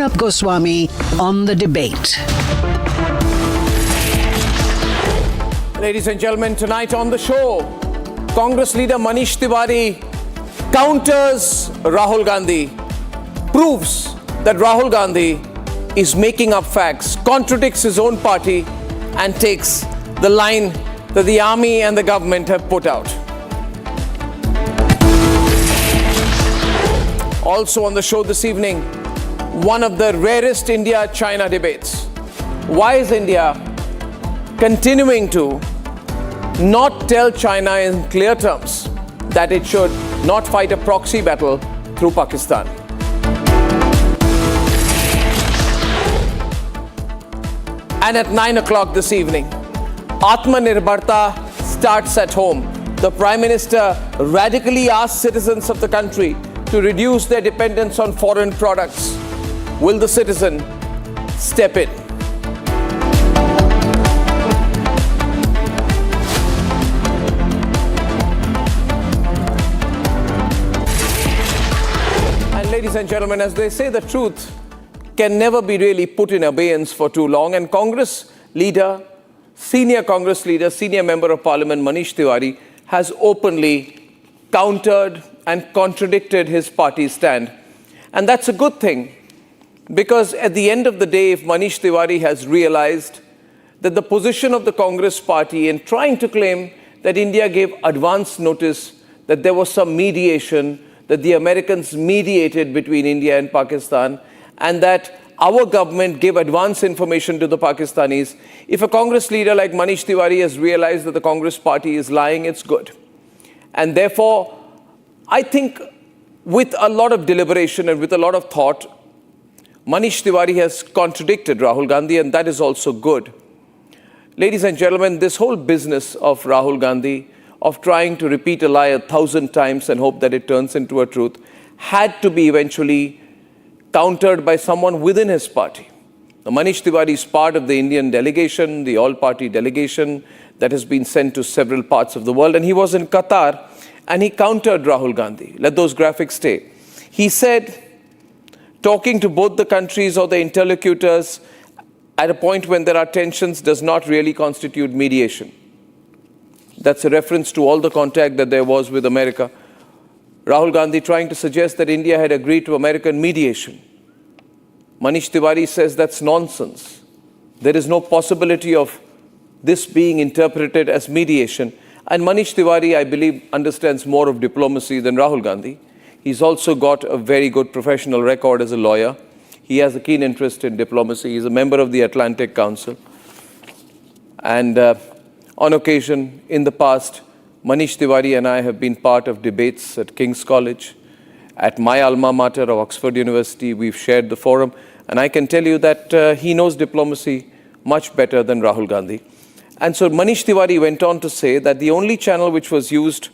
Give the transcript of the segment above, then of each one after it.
Arnab Goswami on the debate. Ladies and gentlemen, tonight on the show, Congress leader Manish Tewari counters Rahul Gandhi, proves that Rahul Gandhi is making up facts, contradicts his own party, and takes the line that the army and the government have put out. Also on the show this evening, one of the rarest India-China debates. Why is India continuing to not tell China in clear terms that it should not fight a proxy battle through Pakistan? And at 9 o'clock this evening, Atma Nirbhar Bharat starts at home. The Prime Minister radically asks citizens of the country to reduce their dependence on foreign products. Will the citizen step in? And ladies and gentlemen, as they say, the truth can never be really put in abeyance for too long. And senior Congress leader, senior member of Parliament Manish Tewari has openly countered and contradicted his party's stand. And that's a good thing, because at the end of the day, if Manish Tewari has realized that the position of the Congress party in trying to claim that India gave advance notice that there was some mediation, that the Americans mediated between India and Pakistan, and that our government gave advance information to the Pakistanis. If a Congress leader like Manish Tewari has realized that the Congress party is lying, it's good. And therefore, I think with a lot of deliberation and with a lot of thought, Manish Tewari has contradicted Rahul Gandhi, and that is also good. Ladies and gentlemen, this whole business of Rahul Gandhi, of trying to repeat a lie 1,000 times and hope that it turns into a truth, had to be eventually countered by someone within his party. Now, Manish Tewari is part of the Indian delegation, the all-party delegation that has been sent to several parts of the world, and he was in Qatar and he countered Rahul Gandhi. Let those graphics stay. He said, talking to both the countries or the interlocutors at a point when there are tensions does not really constitute mediation. That's a reference to all the contact that there was with America. Rahul Gandhi trying to suggest that India had agreed to American mediation. Manish Tewari says that's nonsense. There is no possibility of this being interpreted as mediation. And Manish Tewari, I believe, understands more of diplomacy than Rahul Gandhi. He's also got a very good professional record as a lawyer. He has a keen interest in diplomacy. He's a member of the Atlantic Council. And on occasion, in the past, Manish Tewari and I have been part of debates at King's College, at my alma mater of Oxford University. We've shared the forum. And I can tell you that he knows diplomacy much better than Rahul Gandhi. And so Manish Tewari went on to say that the only channel which was used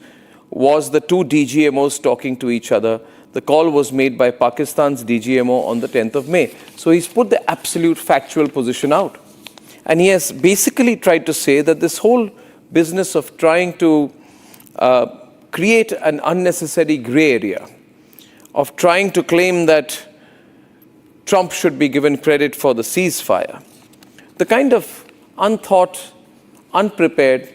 was the two DGMOs talking to each other. The call was made by Pakistan's DGMO on the 10th of May. So he's put the absolute factual position out. And he has basically tried to say that this whole business of trying to create an unnecessary gray area, of trying to claim that Trump should be given credit for the ceasefire, the kind of unthought, unprepared,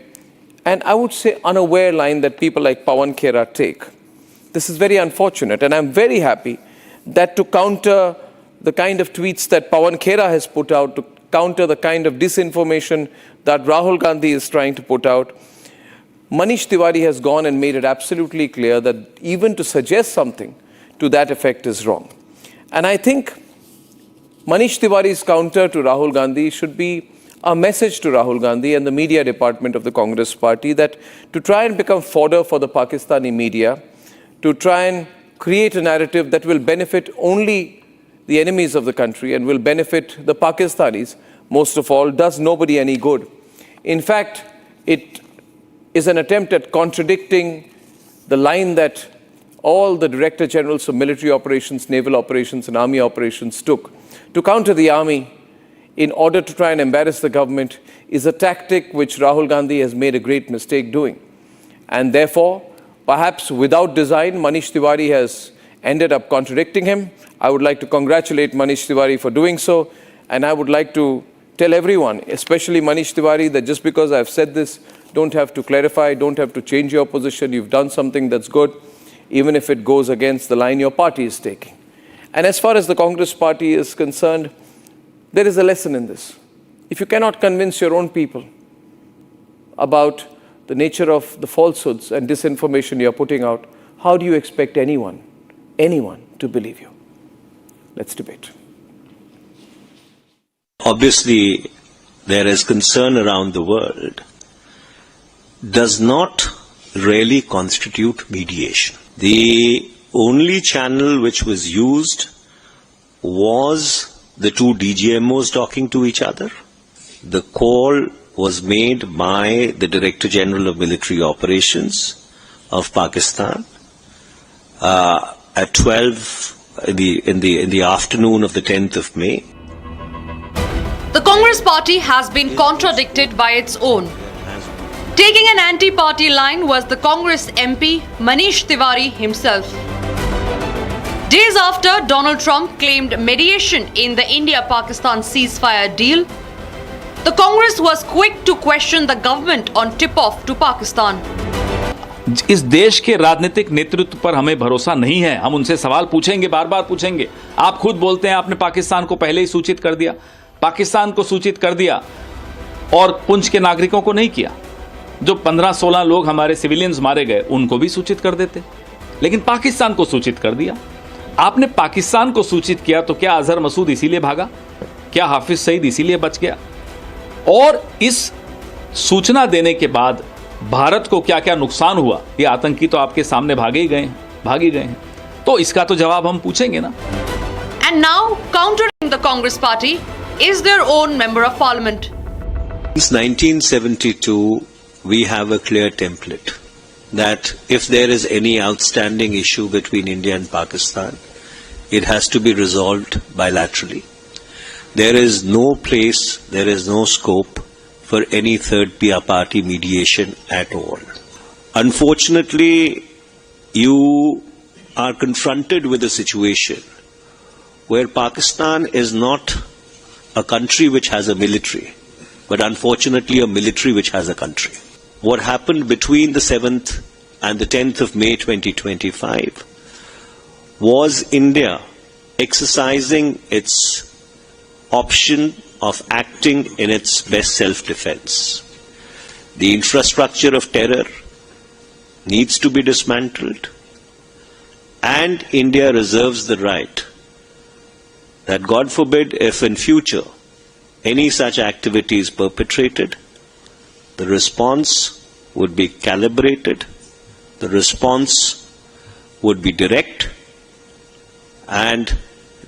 and I would say unaware line that people like Pawan Khera take. This is very unfortunate, and I'm very happy that to counter the kind of tweets that Pawan Khera has put out, to counter the kind of disinformation that Rahul Gandhi is trying to put out, Manish Tewari has gone and made it absolutely clear that even to suggest something to that effect is wrong. And I think Manish Tewari's counter to Rahul Gandhi should be a message to Rahul Gandhi and the media department of the Congress party that to try and become fodder for the Pakistani media, to try and create a narrative that will benefit only the enemies of the country and will benefit the Pakistanis, most of all, does nobody any good. In fact, it is an attempt at contradicting the line that all the Director Generals of military operations, naval operations, and army operations took to counter the army in order to try and embarrass the government is a tactic which Rahul Gandhi has made a great mistake doing. And therefore, perhaps without design, Manish Tewari has ended up contradicting him. I would like to congratulate Manish Tewari for doing so, and I would like to tell everyone, especially Manish Tewari, that just because I've said this, don't have to clarify, don't have to change your position. You've done something that's good, even if it goes against the line your party is taking. And as far as the Congress party is concerned, there is a lesson in this. If you cannot convince your own people about the nature of the falsehoods and disinformation you're putting out, how do you expect anyone to believe you? Let's debate. Obviously, there is concern around the world, does not really constitute mediation. The only channel which was used was the two DGMOs talking to each other. The call was made by the Director General of Military Operations of Pakistan at 12 in the afternoon of the 10th of May. The Congress party has been contradicted by its own. Taking an anti-party line was the Congress MP Manish Tewari himself. Days after Donald Trump claimed mediation in the India-Pakistan ceasefire deal, the Congress was quick to question the government on tip-off to Pakistan. इस देश के राजनीतिक नेतृत्व पर हमें भरोसा नहीं है. हम उनसे सवाल पूछेंगे, बार बार पूछेंगे. आप खुद बोलते हैं आपने पाकिस्तान को पहले ही सूचित कर दिया. पाकिस्तान को सूचित कर दिया और पुंछ के नागरिकों को नहीं किया. जो 15-16 लोग हमारे सिविलियंस मारे गए उनको भी सूचित कर देते, लेकिन पाकिस्तान को सूचित कर दिया. आपने पाकिस्तान को सूचित किया तो क्या अजहर मसूद इसीलिए भागा? क्या हाफिज सईद इसीलिए बच गया? और इस सूचना देने के बाद भारत को क्या क्या नुकसान हुआ, ये आतंकी तो आपके सामने भाग ही गए हैं. तो इसका तो जवाब हम पूछेंगे ना. And now, countering the Congress party is their own member of parliament. Since 1972, we have a clear template that if there is any outstanding issue between India and Pakistan, it has to be resolved bilaterally. There is no place, there is no scope for any third party mediation at all. Unfortunately, you are confronted with a situation where Pakistan is not a country which has a military, but unfortunately a military which has a country. What happened between the 7th and the 10th of May 2025 was India exercising its option of acting in its best self-defense. The infrastructure of terror needs to be dismantled, and India reserves the right that, God forbid, if in future any such activity is perpetrated, the response would be calibrated, the response would be direct, and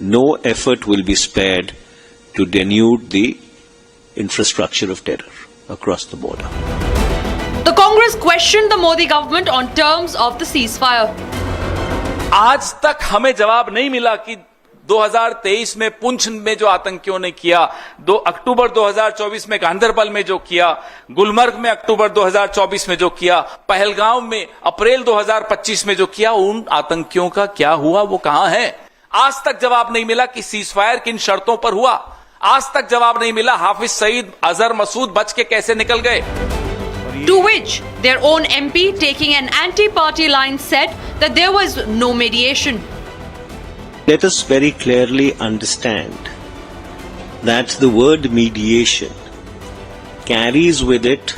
no effort will be spared to denude the infrastructure of terror across the border. The Congress questioned the Modi government on terms of the ceasefire. आज तक हमें जवाब नहीं मिला कि 2023 में पुंछ में जो आतंकियों ने किया, 2 अक्टूबर 2024 में गांधरबल में जो किया, गुलमर्ग में अक्टूबर 2024 में जो किया, पहलगाम में अप्रैल 2025 में जो किया, उन आतंकियों का क्या हुआ, वो कहां है? आज तक जवाब नहीं मिला कि सीजफायर किन शर्तों पर हुआ. आज तक जवाब नहीं मिला हाफिज सईद, अजहर मसूद बच के कैसे निकल गए. To which their own MP, taking an anti-party line, said that there was no mediation. Let us very clearly understand that the word mediation carries with it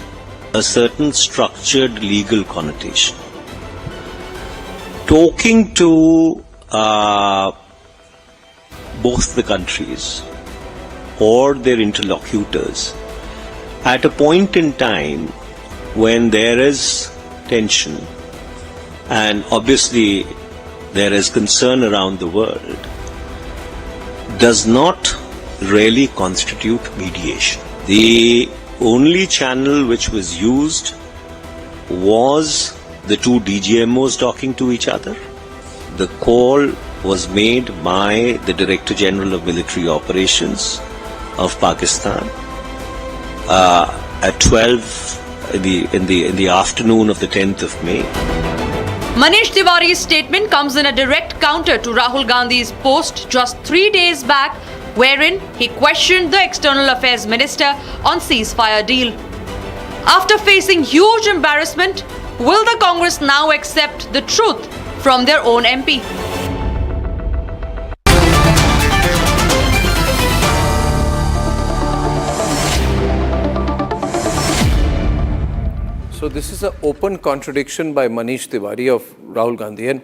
a certain structured legal connotation. Talking to both the countries or their interlocutors at a point in time when there is tension and obviously there is concern around the world, does not really constitute mediation. The only channel which was used was the two DGMOs talking to each other. The call was made by the Director General of Military Operations of Pakistan at 12 in the afternoon of the 10th of May. Manish Tewari's statement comes in a direct counter to Rahul Gandhi's post just 3 days back, wherein he questioned the External Affairs Minister on ceasefire deal. After facing huge embarrassment, will the Congress now accept the truth from their own MP? So this is an open contradiction by Manish Tewari of Rahul Gandhi, and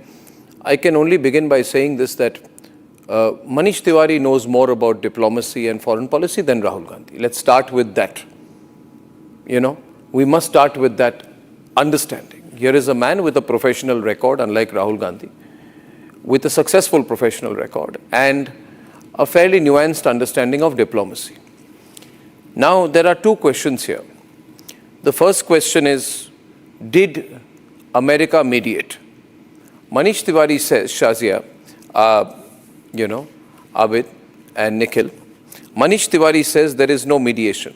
I can only begin by saying this, that Manish Tewari knows more about diplomacy and foreign policy than Rahul Gandhi. Let's start with that. We must start with that understanding. Here is a man with a professional record, unlike Rahul Gandhi, with a successful professional record and a fairly nuanced understanding of diplomacy. Now, there are two questions here. The first question is, did America mediate? Manish Tewari says, Shazia, Abid and Nikhil, Manish Tewari says there is no mediation.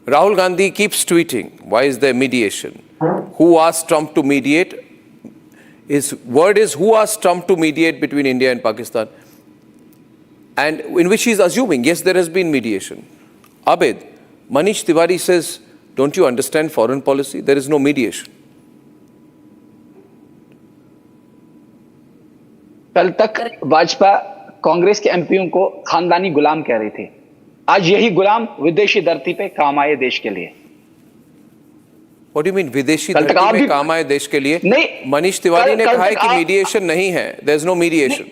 Rahul Gandhi keeps tweeting, why is there mediation? Who asked Trump to mediate? His word is, who asked Trump to mediate between India and Pakistan? And in which he is assuming, yes, there has been mediation. Abid, Manish Tewari says, don't you understand foreign policy? There is no mediation. कल तक भाजपा कांग्रेस के एमपीओं को खानदानी गुलाम कह रही थी। आज यही गुलाम विदेशी धरती पे काम आए देश के लिए। What do you mean विदेशी धरती पे काम आए देश के लिए? नहीं, मनीष तिवारी ने कहा है कि मीडिएशन नहीं है। There is no mediation.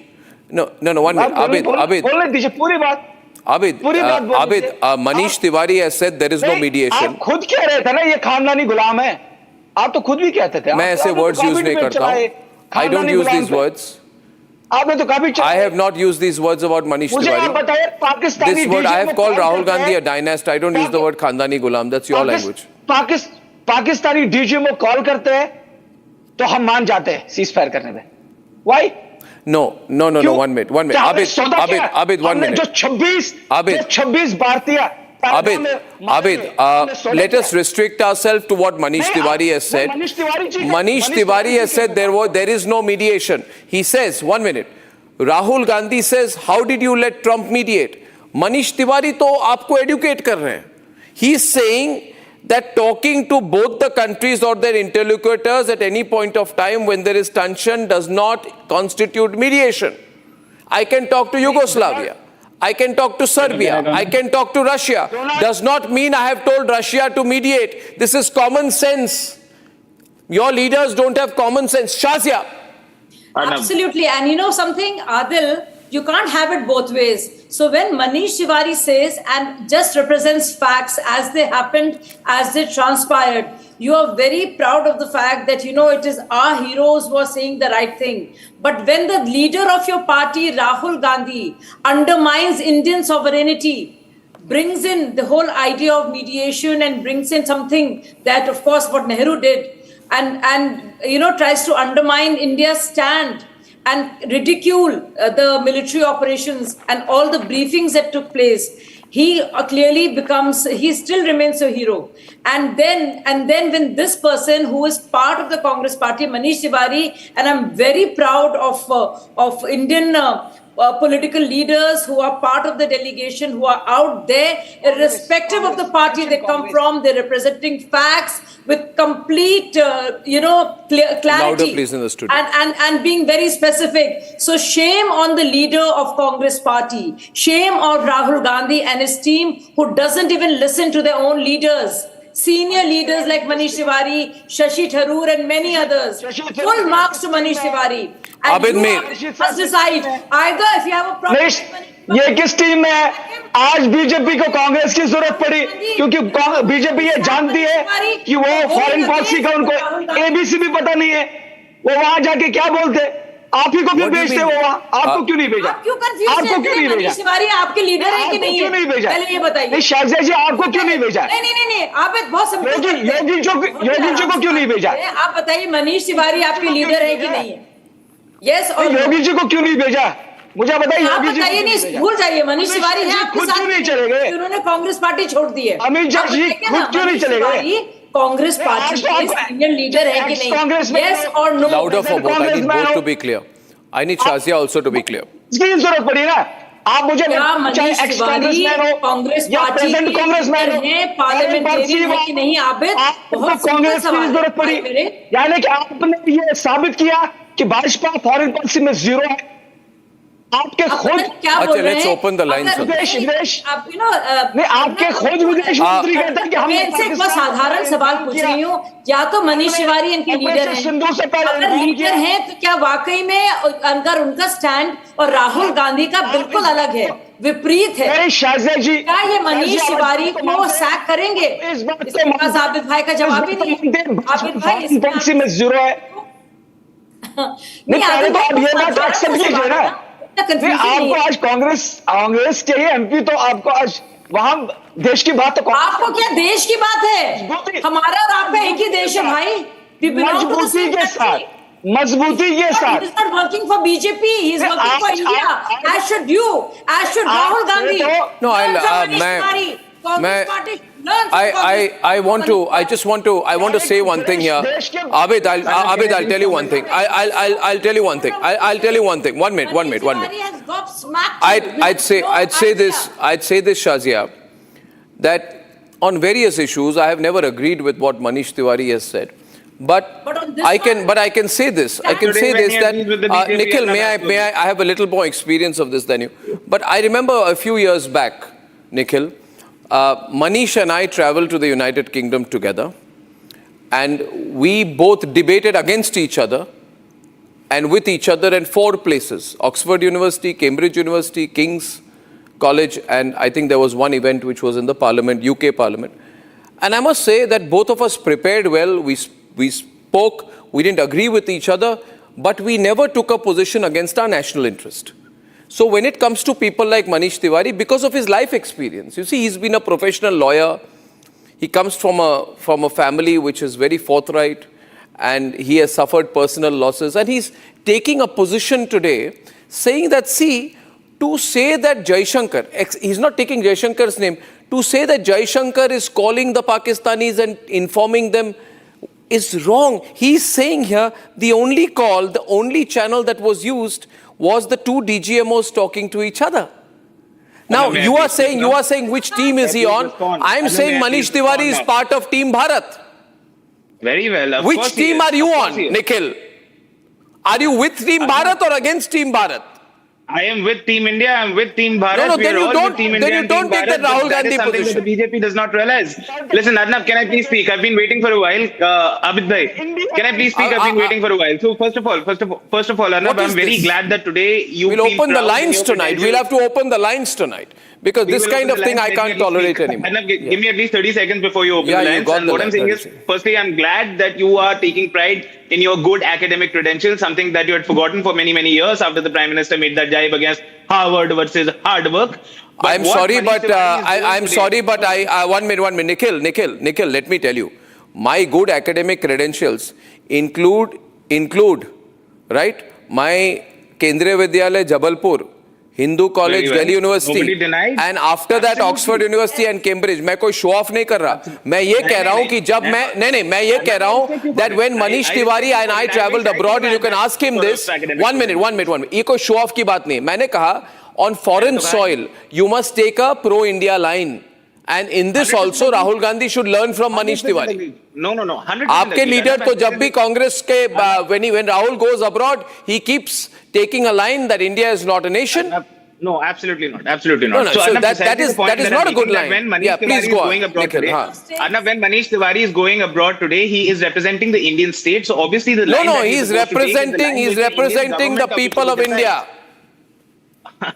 No, 1 minute. Abid. बोलने दीजिए पूरी बात। Abid, Manish Tewari has said there is no mediation. आप खुद कह रहे थे ना ये खानदानी गुलाम है। आप तो खुद भी कहते थे। मैं ऐसे words use नहीं करता हूँ। I don't use these words. आपने तो कभी I have not used these words about Manish Tewari. This word, I have called Rahul Gandhi a dynast. I don't use the word Khandani Gulam. That's your language. Pakistani DGMO call करते हैं तो हम मान जाते हैं सीज फायर करने में। Why? No. 1 minute. Abid, 1 minute. जो 26 भारतीय Abid, let us restrict ourselves to what Manish Tewari has said. Manish Tewari has said there is no mediation. He says, 1 minute, Rahul Gandhi says, how did you let Trump mediate? Manish Tewari to aapko educate kar rahe hain. He is saying that talking to both the countries or their interlocutors at any point of time when there is tension does not constitute mediation. I can talk to Yugoslavia. I can talk to Serbia. I can talk to Russia. Does not mean I have told Russia to mediate. This is common sense. Your leaders don't have common sense. Shazia. Absolutely. And you know something, Adil, you can't have it both ways. So when Manish Tewari says and just represents facts as they happened, as they transpired, you are very proud of the fact that, it is our heroes who are saying the right thing. But when the leader of your party, Rahul Gandhi, undermines Indian sovereignty, brings in the whole idea of mediation and brings in something that, of course, what Nehru did, and tries to undermine India's stand and ridicule the military operations and all the briefings that took place, he he still remains a hero. And then when this person who is part of the Congress party, Manish Tewari, and I'm very proud of Indian political leaders who are part of the delegation, who are out there, irrespective of the party they come from, they're representing facts with complete, clarity. Louder, please, in the studio. And being very specific. So shame on the leader of Congress party. Shame on Rahul Gandhi and his team who doesn't even listen to their own leaders. Senior leaders like Manish Tewari, Shashi Tharoor and many others. Full marks to Manish Tewari. And you must decide either if you have a problem. ये किस team में है? आज BJP को कांग्रेस की जरूरत पड़ी क्योंकि बीजेपी ये जानती है कि वो फॉरेन पॉलिसी का उनको एबीसी भी पता नहीं है। वो वहां जाके क्या बोलते? आप ही को क्यों भेजते हो वहां? आपको क्यों नहीं भेजा? क्यों कंफ्यूज है? आपको क्यों नहीं भेजा? मनीष तिवारी आपके लीडर है कि नहीं है? क्यों नहीं भेजा? पहले ये बताइए। नहीं शाहज़ा जी आपको क्यों नहीं भेजा? नहीं आप एक बहुत सिंपल योगी जी को क्यों नहीं भेजा? आप बताइए मनीष तिवारी आपके लीडर है कि नहीं है? यस और योगी जी को क्यों नहीं भेजा? मुझे बताइए योगी जी बताइए नहीं भूल जाइए मनीष तिवारी है आपके साथ नहीं चले गए? उन्होंने कांग्रेस पार्टी छोड़ दी है। अमित शाह जी खुद क्यों नहीं चले गए? कांग्रेस पार्टी के सीनियर लीडर है कि नहीं? Yes or no? Louder for both. I need both to be clear. I need Shazia also to be clear. इसकी जरूरत पड़ी ना, आप मुझे चाहे एक्स कांग्रेसमैन हो कांग्रेस या पार्टी प्रेजेंट कांग्रेसमैन हो, पार्लियामेंटेरियन है कि नहीं? आबिद, आपको कांग्रेस की जरूरत पड़ी, यानी कि आपने ये साबित किया कि भाजपा फॉरेन पॉलिसी में जीरो है। आपके खुद क्या बोल रहे हैं? Let's open the lines. आप नहीं, आपके खुद विदेश मंत्री कहते हैं कि हम इनसे एक बहुत साधारण सवाल पूछ रही हूँ, या तो मनीष तिवारी इनके लीडर हैं, अगर लीडर हैं तो क्या वाकई में अगर उनका स्टैंड और राहुल गांधी का बिल्कुल अलग है, विपरीत है? शाजिया जी, क्या ये मनीष तिवारी को सैक करेंगे? इसके पास आबिद भाई का जवाब ही नहीं है। आबिद भाई पॉलिसी में जीरो है। नहीं, पहले तो आप ये बात एक्सेप्ट कीजिए ना। आपको आज कांग्रेस के ही एमपी, तो आपको आज वहां देश की बात, तो आपको क्या देश की बात है? हमारा और आपका एक ही देश है भाई। मजबूती के साथ, मजबूती के साथ। He is not working for BJP. He is working for India. As should you. As should Rahul Gandhi. No, I want to say one thing here. Abid, I'll tell you one thing. I'll tell you one thing. I'll tell you one thing. One minute. I'd say this, Shazia, that on various issues, I have never agreed with what Manish Tewari has said. But I can say this. I can say this that Nikhil, may I have a little more experience of this than you. But I remember a few years back, Nikhil, Manish and I traveled to the United Kingdom together, and we both debated against each other and with each other in 4 places: Oxford University, Cambridge University, King's College, and I think there was one event which was in the Parliament, UK Parliament. And I must say that both of us prepared well. We spoke, we didn't agree with each other, but we never took a position against our national interest. So when it comes to people like Manish Tewari, because of his life experience, you see, he's been a professional lawyer. He comes from a family which is very forthright, and he has suffered personal losses. And he's taking a position today saying that, see, to say that Jaishankar, he's not taking Jaishankar's name, to say that Jaishankar is calling the Pakistanis and informing them is wrong. He's saying here the only call, the only channel that was used was the 2 DGMOs talking to each other. Now, you are saying which team is he on? I'm saying Manish Tewari is part of Team Bharat. Very well. Which team are you on, Nikhil? Are you with Team Bharat or against Team Bharat? I am with Team India. I am with Team Bharat. No, then you don't take the Rahul Gandhi position. That the BJP does not realize. Listen, Arnab, can I please speak? I've been waiting for a while. Abid bhai, can I please speak? I've been waiting for a while. So first of all, Arnab, I'm very glad that today you. We'll open the lines tonight. We'll have to open the lines tonight. Because this kind of thing I can't tolerate anymore. Arnab, give me at least 30 seconds before you open the lines. And what I'm saying is, firstly, I'm glad that you are taking pride in your good academic credentials, something that you had forgotten for many, many years after the Prime Minister made that jibe against Harvard versus hard work. I'm sorry, but one minute. Nikhil, let me tell you. My good academic credentials include, right, my Kendriya Vidyalaya, Jabalpur, Hindu College, Delhi University, and after that Oxford University and Cambridge. मैं कोई show off नहीं कर रहा. मैं ये कह रहा हूँ कि जब मैं ये कह रहा हूँ that when Manish Tewari and I traveled abroad, and you can ask him this. One minute. ये कोई show off की बात नहीं. मैंने कहा on foreign soil you must take a pro-India line. And in this also, Rahul Gandhi should learn from Manish Tewari. No. 100%. आपके leader तो जब भी कांग्रेस के when Rahul goes abroad, he keeps taking a line that India is not a nation. No, absolutely not. Absolutely not. No, so that is not a good line. Please go on. Arnab, when Manish Tewari is going abroad today, he is representing the Indian state. So obviously the line he's representing the people of India.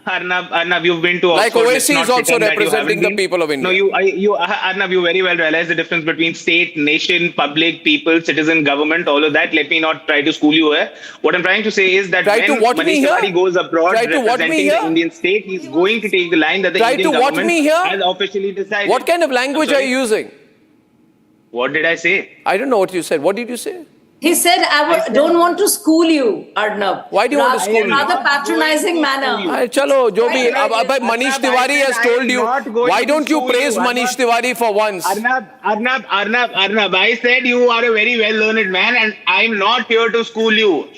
Arnab, you've been to Oxford. Like Oasis is also representing the people of India. No, Arnab, you very well realize the difference between state, nation, public, people, citizen, government, all of that. Let me not try to school you here. What I'm trying to say is that when Manish Tewari goes abroad representing the Indian state, he's going to take the line that the Indian government has officially decided. What kind of language are you using? What did I say? I don't know what you said. What did you say? He said, don't want to school you, Arnab. Why do you want to school me? Rather patronizing manner. Chalo, jo bhi, Manish Tewari has told you. Why don't you praise Manish Tewari for once? Arnab, I said you are a very well-learned man and I'm not here to school you.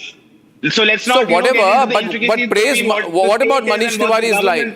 So let's not. So whatever, but praise. What about Manish Tewari's line?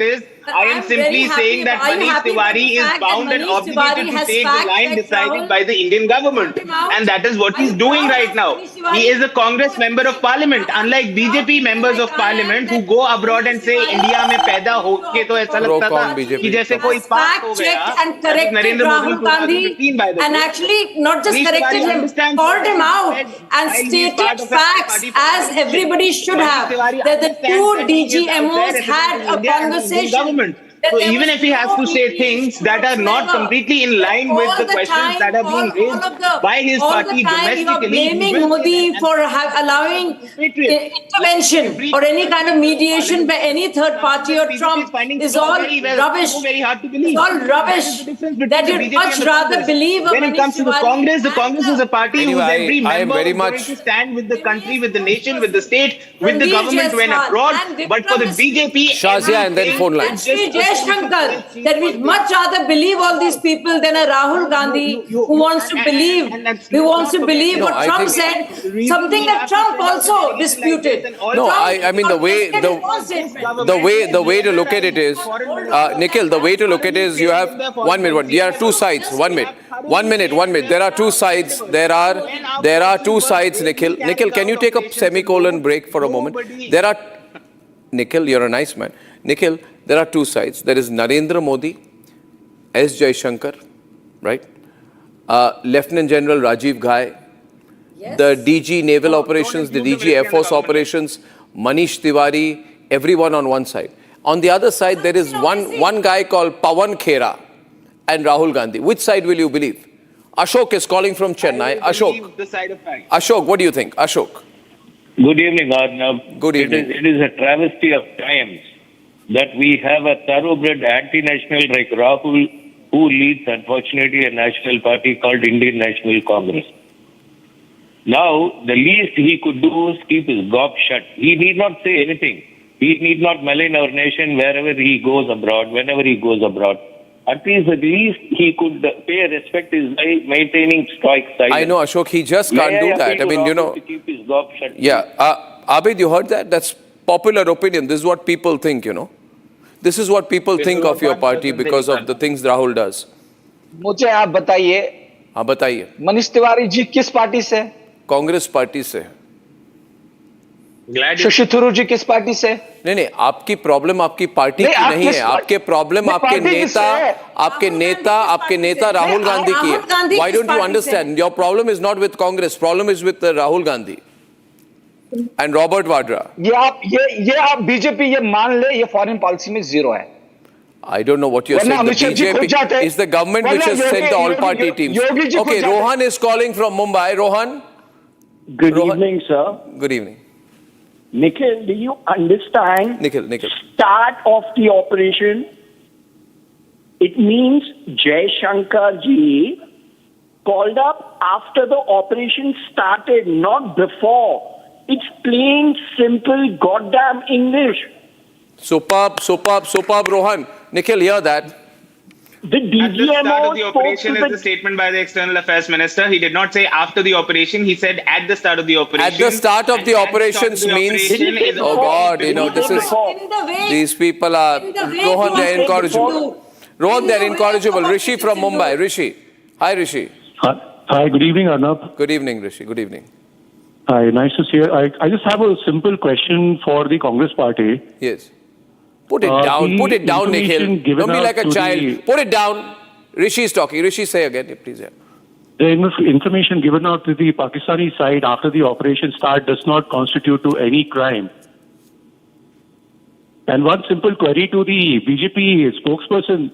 I am simply saying that Manish Tewari is bound and obligated to take the line decided by the Indian government. And that is what he's doing right now. He is a Congress member of parliament. Unlike BJP members of parliament who go abroad and say, India mein paida hoke to aisa lagta tha ki jaise koi pass ho gaya. And corrected Rahul Gandhi and actually not just corrected him, called him out and stated facts as everybody should have. That the two DGMOs had a conversation. So even if he has to say things that are not completely in line with the questions that are being raised by his party domestically, blaming Modi for allowing intervention or any kind of mediation by any third party or Trump is all rubbish. It's all rubbish. That you'd much rather believe. When it comes to the Congress is a party whose every member is going to stand with the country, with the nation, with the state, with the government when abroad. But for the BJP, Shazia and then phone lines. Shankar, that we'd much rather believe all these people than a Rahul Gandhi who wants to believe what Trump said, something that Trump also disputed. No, I mean the way to look at it is, Nikhil, the way to look at it is you have 1 minute. There are two sides. 1 minute. 1 minute. There are two sides. There are two sides, Nikhil. Nikhil, can you take a semicolon break for a moment? Nikhil, you're a nice man. Nikhil, there are two sides. There is Narendra Modi, S. Jaishankar, right? Lieutenant General Rajiv Ghai, the DG Naval Operations, the DG Air Force Operations, Manish Tewari, everyone on one side. On the other side, there is one guy called Pawan Khera and Rahul Gandhi. Which side will you believe? Ashok is calling from Chennai. Ashok, what do you think? Ashok. Good evening, Arnab. Good evening. It is a travesty of times that we have a thoroughbred anti-national like Rahul, who leads, unfortunately, a national party called Indian National Congress. Now, the least he could do is keep his gob shut. He need not say anything. He need not malign our nation wherever he goes abroad, whenever he goes abroad. At least the least he could pay respect is by maintaining stoic silence. I know, Ashok, he just can't do that. I mean, to keep his gob shut. Yeah. Abid, you heard that? That's popular opinion. This is what people think, This is what people think of your party because of the things Rahul does. मुझे आप बताइए. हाँ, बताइए. मनीष तिवारी जी किस party से? Congress party से. शशि थरूर जी किस party से? नहीं, आपकी प्रॉब्लम आपकी पार्टी की नहीं है. आपके प्रॉब्लम आपके नेता राहुल गांधी की है. Why don't you understand? Your problem is not with Congress. Problem is with Rahul Gandhi and Robert Vadra. ये आप बीजेपी ये मान ले, ये फॉरेन पॉलिसी में जीरो है. I don't know what you're saying. The BJP is the government which has sent the all-party teams. Okay, Rohan is calling from Mumbai. Rohan? Good evening, sir. Good evening. Nikhil, do you understand? Nikhil. Start of the operation. It means Jai Shankar ji called up after the operation started, not before. It's plain, simple, goddamn English. Superb, Rohan. Nikhil, hear that. The DGMO at the start of the operation is the statement by the External Affairs Minister. He did not say after the operation. He said at the start of the operation. At the start of the operations means, oh God, this is, these people are, Rohan, they're incorrigible. Rohan, they're incorrigible. Rishi from Mumbai. Rishi. Hi, Rishi. Hi, good evening, Arnab. Good evening, Rishi. Good evening. Hi, nice to see you. I just have a simple question for the Congress party. Yes. Put it down, Nikhil. Don't be like a child. Put it down. Rishi is talking. Rishi, say again, please. Yeah. The information given out to the Pakistani side after the operation start does not constitute to any crime. And one simple query to the BJP spokesperson,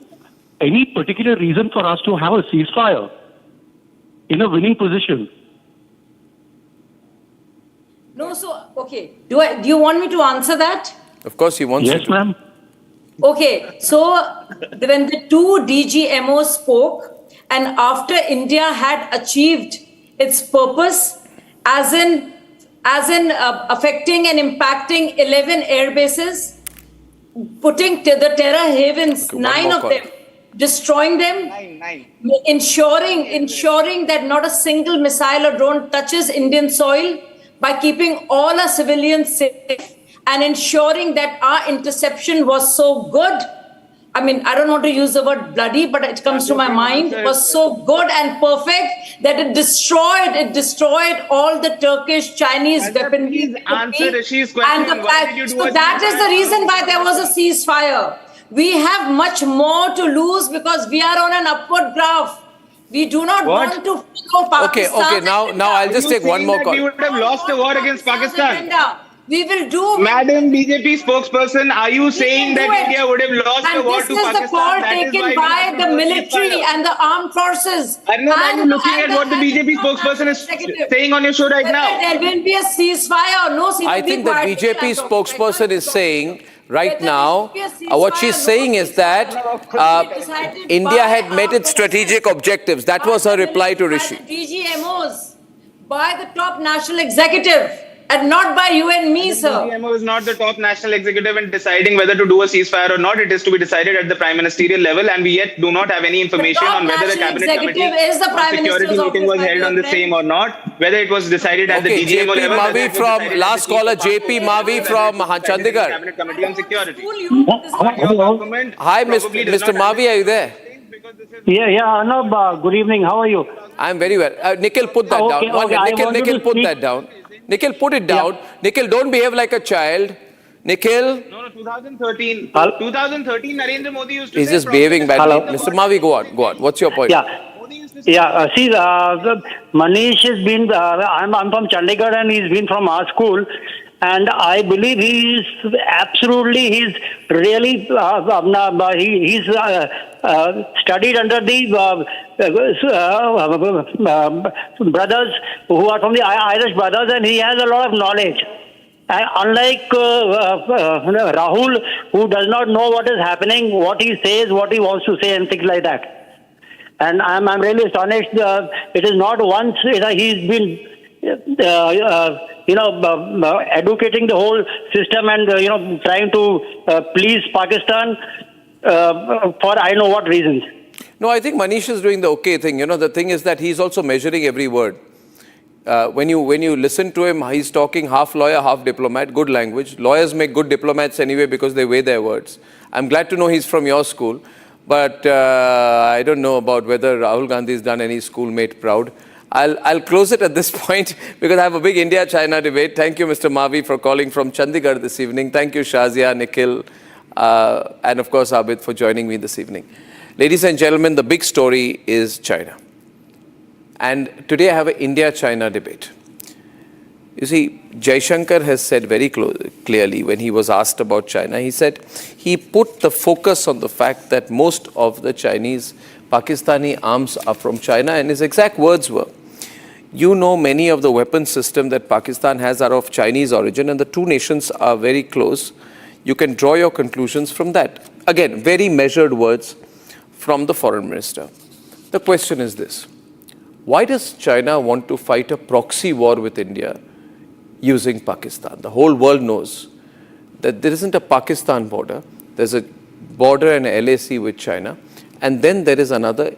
any particular reason for us to have a ceasefire in a winning position? No, so, okay. Do you want me to answer that? Of course he wants to. Yes, ma'am. Okay, so when the two DGMOs spoke and after India had achieved its purpose as in affecting and impacting 11 air bases, putting the terror havens, 9 of them, destroying them, ensuring that not a single missile or drone touches Indian soil by keeping all our civilians safe and ensuring that our interception was so good. I mean, I don't want to use the word bloody, but it comes to my mind. It was so good and perfect that it destroyed all the Turkish, Chinese weaponry. Answer Rishi's question. So that is the reason why there was a ceasefire. We have much more to lose because we are on an upward graph. We do not want to follow Pakistan. Okay. Now I'll just take one more call. We would have lost the war against Pakistan. We will do. Madam BJP spokesperson, are you saying that India would have lost the war to Pakistan? And this is the call taken by the military and the armed forces. Arnab, are you looking at what the BJP spokesperson is saying on your show right now? There will be a ceasefire or no ceasefire. I think the BJP spokesperson is saying right now, what she's saying is that India had met its strategic objectives. That was her reply to Rishi. DGMOs by the top national executive. And not by you and me, sir. DGMO is not the top national executive in deciding whether to do a ceasefire or not. It is to be decided at the prime ministerial level, and we yet do not have any information on whether the cabinet committee security meeting was held on the same or not. Whether it was decided at the DGMO level. Mavi from last caller, JP Mavi from Chandigarh. Cabinet committee on security. Hi, Mr. Mavi, are you there? Yeah, Arnab, good evening. How are you? I'm very well. Nikhil, put that down. Nikhil, put that down. Nikhil, put it down. Yeah. Nikhil, don't behave like a child. Nikhil. No, 2013. 2013, Narendra Modi used to He's just behaving badly. Mr. Mavi, go on. What's your point? See, Manish has been, I'm from Chandigarh and he's been from our school. And I believe he's really, he's studied under the brothers who are from the Irish brothers, and he has a lot of knowledge. Unlike Rahul, who does not know what is happening, what he says, what he wants to say, and things like that. And I'm really astonished. It is not once he's been educating the whole system and trying to please Pakistan for I know what reasons. No, I think Manish is doing the okay thing. The thing is that he's also measuring every word. When you listen to him, he's talking half lawyer, half diplomat. Good language. Lawyers make good diplomats anyway because they weigh their words. I'm glad to know he's from your school, but I don't know about whether Rahul Gandhi has done any schoolmate proud. I'll close it at this point because I have a big India-China debate. Thank you, Mr. Mavi, for calling from Chandigarh this evening. Thank you, Shazia, Nikhil, and of course, Abid, for joining me this evening. Ladies and gentlemen, the big story is China. And today I have an India-China debate. You see, Jaishankar has said very clearly when he was asked about China, he said he put the focus on the fact that most of the Chinese Pakistani arms are from China, and his exact words were, many of the weapon system that Pakistan has are of Chinese origin, and the two nations are very close. You can draw your conclusions from that. Again, very measured words from the foreign minister. The question is this: why does China want to fight a proxy war with India using Pakistan? The whole world knows that there isn't a Pakistan border. There's a border and a LAC with China. And then there is another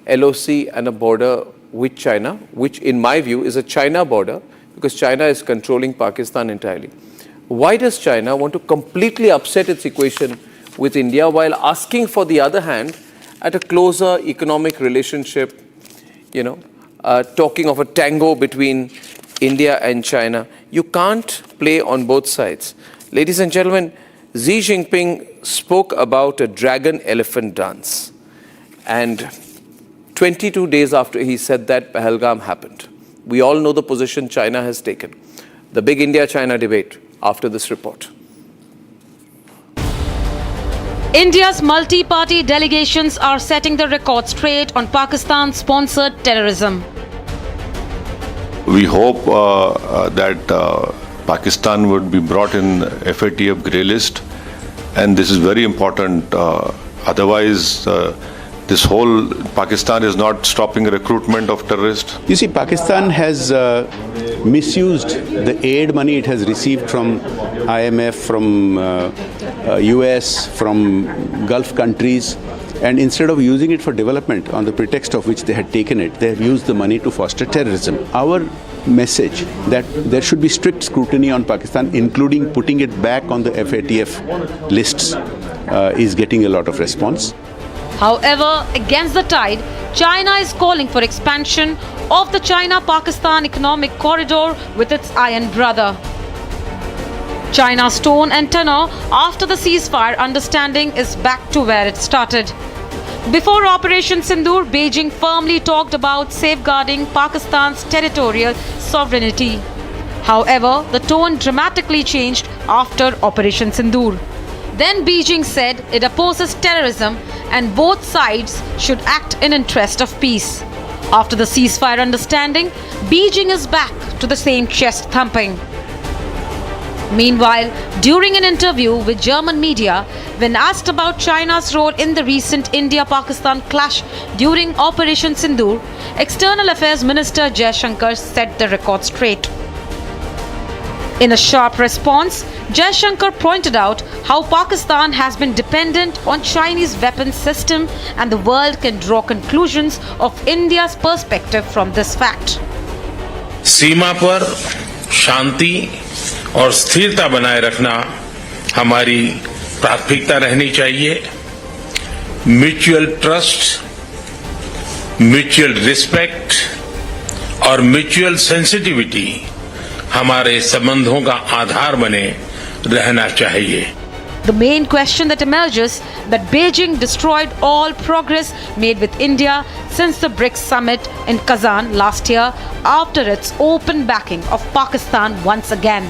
LOC and a border with China, which in my view is a China border because China is controlling Pakistan entirely. Why does China want to completely upset its equation with India while asking, for the other hand, at a closer economic relationship, talking of a tango between India and China? You can't play on both sides. Ladies and gentlemen, Xi Jinping spoke about a dragon-elephant dance. And 22 days after he said that, Pahalgam happened. We all know the position China has taken. The big India-China debate after this report. India's multi-party delegations are setting the record straight on Pakistan-sponsored terrorism. We hope that Pakistan would be brought in FATF grey list, and this is very important. Otherwise, this whole Pakistan is not stopping recruitment of terrorists? You see, Pakistan has misused the aid money it has received from IMF, from US, from Gulf countries, and instead of using it for development on the pretext of which they had taken it, they have used the money to foster terrorism. Our message that there should be strict scrutiny on Pakistan, including putting it back on the FATF lists, is getting a lot of response. However, against the tide, China is calling for expansion of the China-Pakistan economic corridor with its iron brother. China's tone and tenor after the ceasefire understanding is back to where it started. Before Operation Sindoor, Beijing firmly talked about safeguarding Pakistan's territorial sovereignty. However, the tone dramatically changed after Operation Sindoor. Then Beijing said it opposes terrorism and both sides should act in interest of peace. After the ceasefire understanding, Beijing is back to the same chest thumping. Meanwhile, during an interview with German media, when asked about China's role in the recent India-Pakistan clash during Operation Sindoor, External Affairs Minister Jai Shankar set the record straight. In a sharp response, Jai Shankar pointed out how Pakistan has been dependent on Chinese weapons system and the world can draw conclusions of India's perspective from this fact. सीमा पर शांति और स्थिरता बनाए रखना हमारी प्राथमिकता रहनी चाहिए। Mutual trust, mutual respect और म्यूचुअल सेंसिटिविटी हमारे संबंधों का आधार बने रहना चाहिए। The main question that emerges that Beijing destroyed all progress made with India since the BRICS summit in Kazan last year after its open backing of Pakistan once again.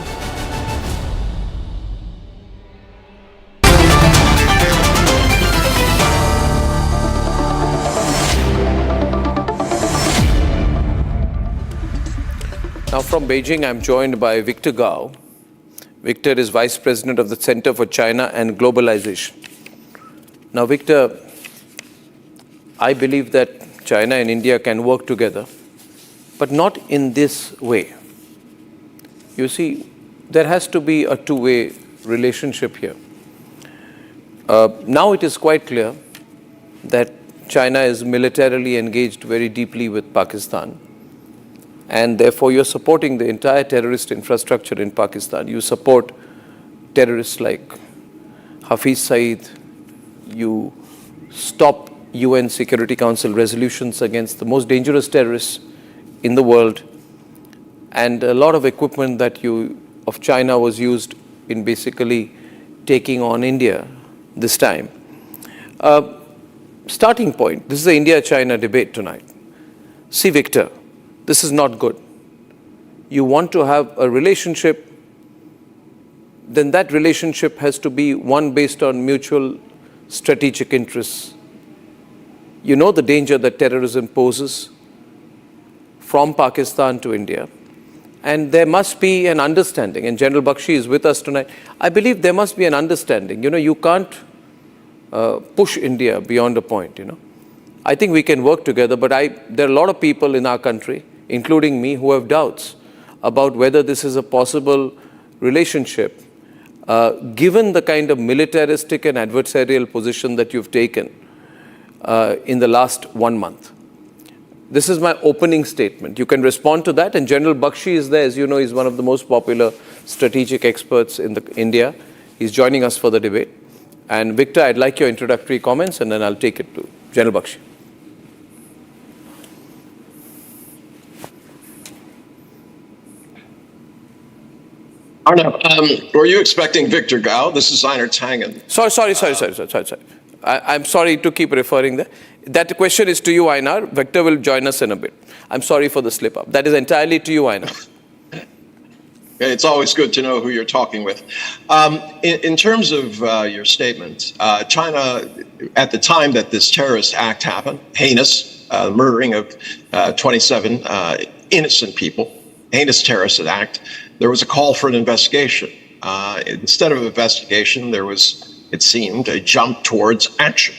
Now from Beijing, I'm joined by Victor Gao. Victor is Vice President of the Center for China and Globalization. Now, Victor, I believe that China and India can work together, but not in this way. You see, there has to be a two-way relationship here. Now it is quite clear that China is militarily engaged very deeply with Pakistan, and therefore you're supporting the entire terrorist infrastructure in Pakistan. You support terrorists like Hafiz Saeed. You stop UN Security Council resolutions against the most dangerous terrorists in the world. And a lot of equipment that of China was used in basically taking on India this time. Starting point, this is the India-China debate tonight. See, Victor, this is not good. You want to have a relationship, then that relationship has to be one based on mutual strategic interests. You know the danger that terrorism poses from Pakistan to India. And there must be an understanding, and General Bakshi is with us tonight. I believe there must be an understanding. You know, you can't push India beyond a point, you know. I think we can work together, but there are a lot of people in our country, including me, who have doubts about whether this is a possible relationship, given the kind of militaristic and adversarial position that you've taken in the last 1 month. This is my opening statement. You can respond to that, and General Bakshi is there. As you know, he's one of the most popular strategic experts in India. He's joining us for the debate. And Victor, I'd like your introductory comments, and then I'll take it to General Bakshi. Arnab, were you expecting Victor Gao? This is Einar Tangen. Sorry. I'm sorry to keep referring there. That question is to you, Einar. Victor will join us in a bit. I'm sorry for the slip up. That is entirely to you, Einar. It's always good to know who you're talking with. In terms of your statement, China, at the time that this terrorist act happened, heinous murdering of 27 innocent people, heinous terrorist act, there was a call for an investigation. Instead of investigation, there was, it seemed, a jump towards action.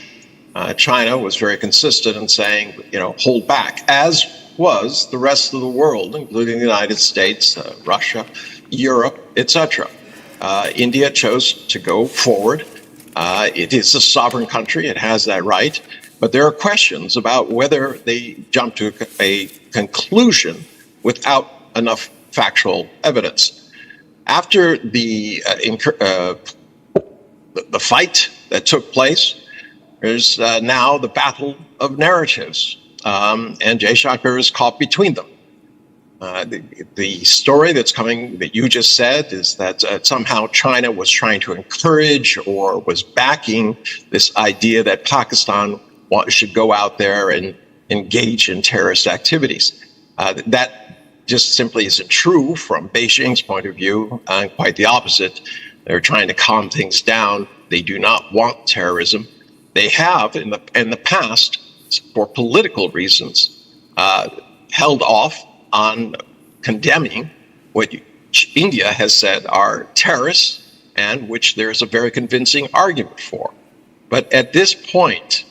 China was very consistent in saying, hold back, as was the rest of the world, including the United States, Russia, Europe, etc. India chose to go forward. It is a sovereign country. It has that right. But there are questions about whether they jump to a conclusion without enough factual evidence. After the fight that took place, there's now the battle of narratives, and Jaishankar is caught between them. The story that's coming that you just said is that somehow China was trying to encourage or was backing this idea that Pakistan should go out there and engage in terrorist activities. That just simply isn't true from Beijing's point of view, and quite the opposite. They're trying to calm things down. They do not want terrorism. They have, in the past, for political reasons, held off on condemning what India has said are terrorists, and which there's a very convincing argument for. But at this point,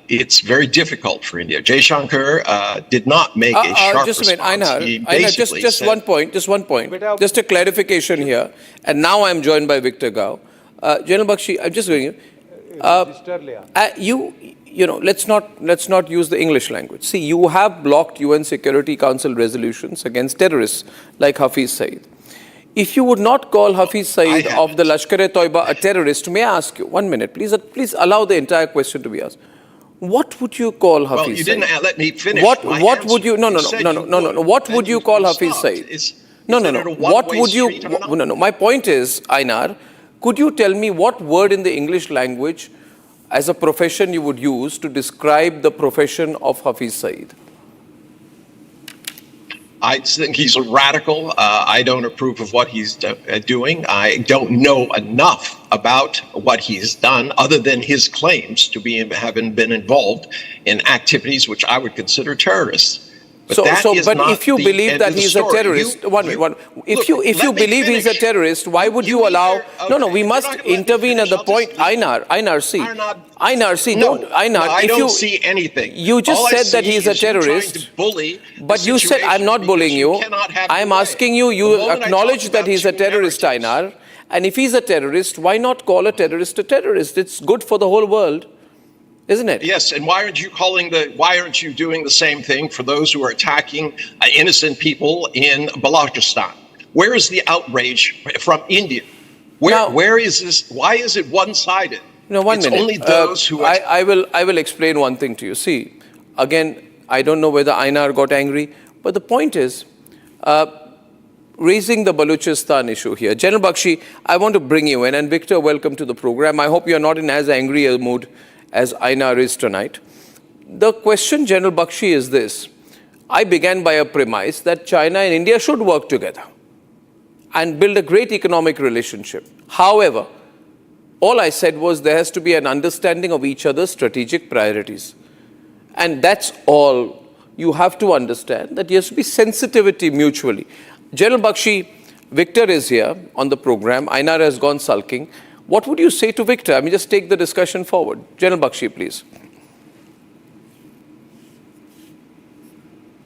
it's very difficult for India. Jaishankar did not make a sharp just a minute, response. Einar, just one point, just a clarification here. And now I'm joined by Victor Gao. General Bakshi, I'm just going let's not use the English language. See, you have blocked UN Security Council resolutions against terrorists like Hafiz Saeed. If you would not call Hafiz Saeed of the Lashkar-e-Toiba a terrorist, may I ask you, 1 minute, please allow the entire question to be asked. What would you call Hafiz Saeed? Well, you didn't let me finish. What would you? No. What would you call Hafiz Saeed? No. What would you? No. My point is, Einar, could you tell me what word in the English language, as a profession, you would use to describe the profession of Hafiz Saeed? I think he's a radical. I don't approve of what he's doing. I don't know enough about what he's done other than his claims to having been involved in activities which I would consider terrorists. But if you believe that he's a terrorist, if you believe he's a terrorist, why would you allow? No, we must intervene at the point. Einar, I don't see anything. You just said that he's a terrorist, but you said I'm not bullying you. I'm asking you. You acknowledge that he's a terrorist, Einar, and if he's a terrorist, why not call a terrorist a terrorist? It's good for the whole world. Isn't it? Yes, and why aren't you doing the same thing for those who are attacking innocent people in Balochistan? Where is the outrage from India? Where is this? Why is it one-sided? No, 1 minute. Only those who I will explain one thing to you. See, again, I don't know whether Einar got angry, but the point is, raising the Balochistan issue here. General Bakshi, I want to bring you in, and Victor, welcome to the program. I hope you're not in as angry a mood as Einar is tonight. The question, General Bakshi, is this. I began by a premise that China and India should work together and build a great economic relationship. However, all I said was there has to be an understanding of each other's strategic priorities. And that's all. You have to understand that there has to be sensitivity mutually. General Bakshi, Victor is here on the program. Einar has gone sulking. What would you say to Victor? I mean, just take the discussion forward. General Bakshi, please.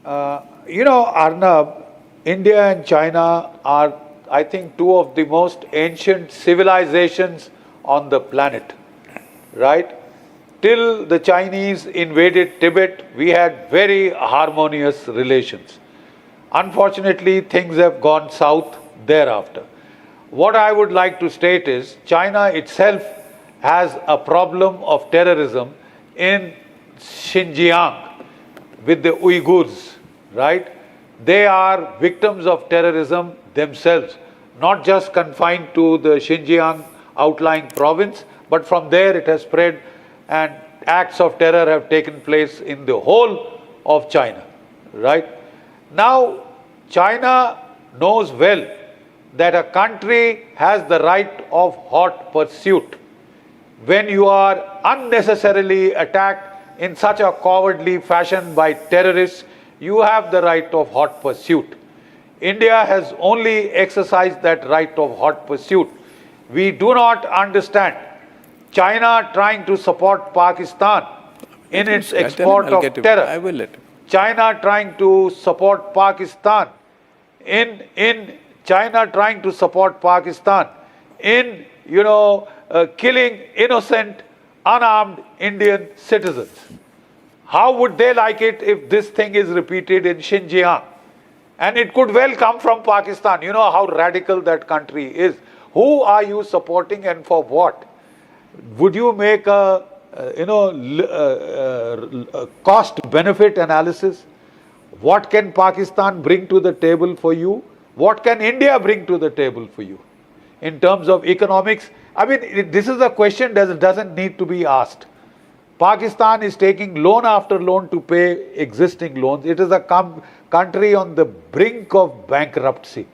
Arnab, India and China are, I think, two of the most ancient civilizations on the planet, right? Till the Chinese invaded Tibet, we had very harmonious relations. Unfortunately, things have gone south thereafter. What I would like to state is China itself has a problem of terrorism in Xinjiang with the Uyghurs, right? They are victims of terrorism themselves, not just confined to the Xinjiang outlying province, but from there it has spread and acts of terror have taken place in the whole of China, right? Now, China knows well that a country has the right of hot pursuit. When you are unnecessarily attacked in such a cowardly fashion by terrorists, you have the right of hot pursuit. India has only exercised that right of hot pursuit. We do not understand China trying to support Pakistan in its export of terror. I will let him. China trying to support Pakistan in China trying to support Pakistan in, killing innocent, unarmed Indian citizens. How would they like it if this thing is repeated in Xinjiang? And it could well come from Pakistan. You know how radical that country is. Who are you supporting and for what? Would you make a cost-benefit analysis? What can Pakistan bring to the table for you? What can India bring to the table for you? In terms of economics, I mean, this is a question that doesn't need to be asked. Pakistan is taking loan after loan to pay existing loans. It is a country on the brink of bankruptcy.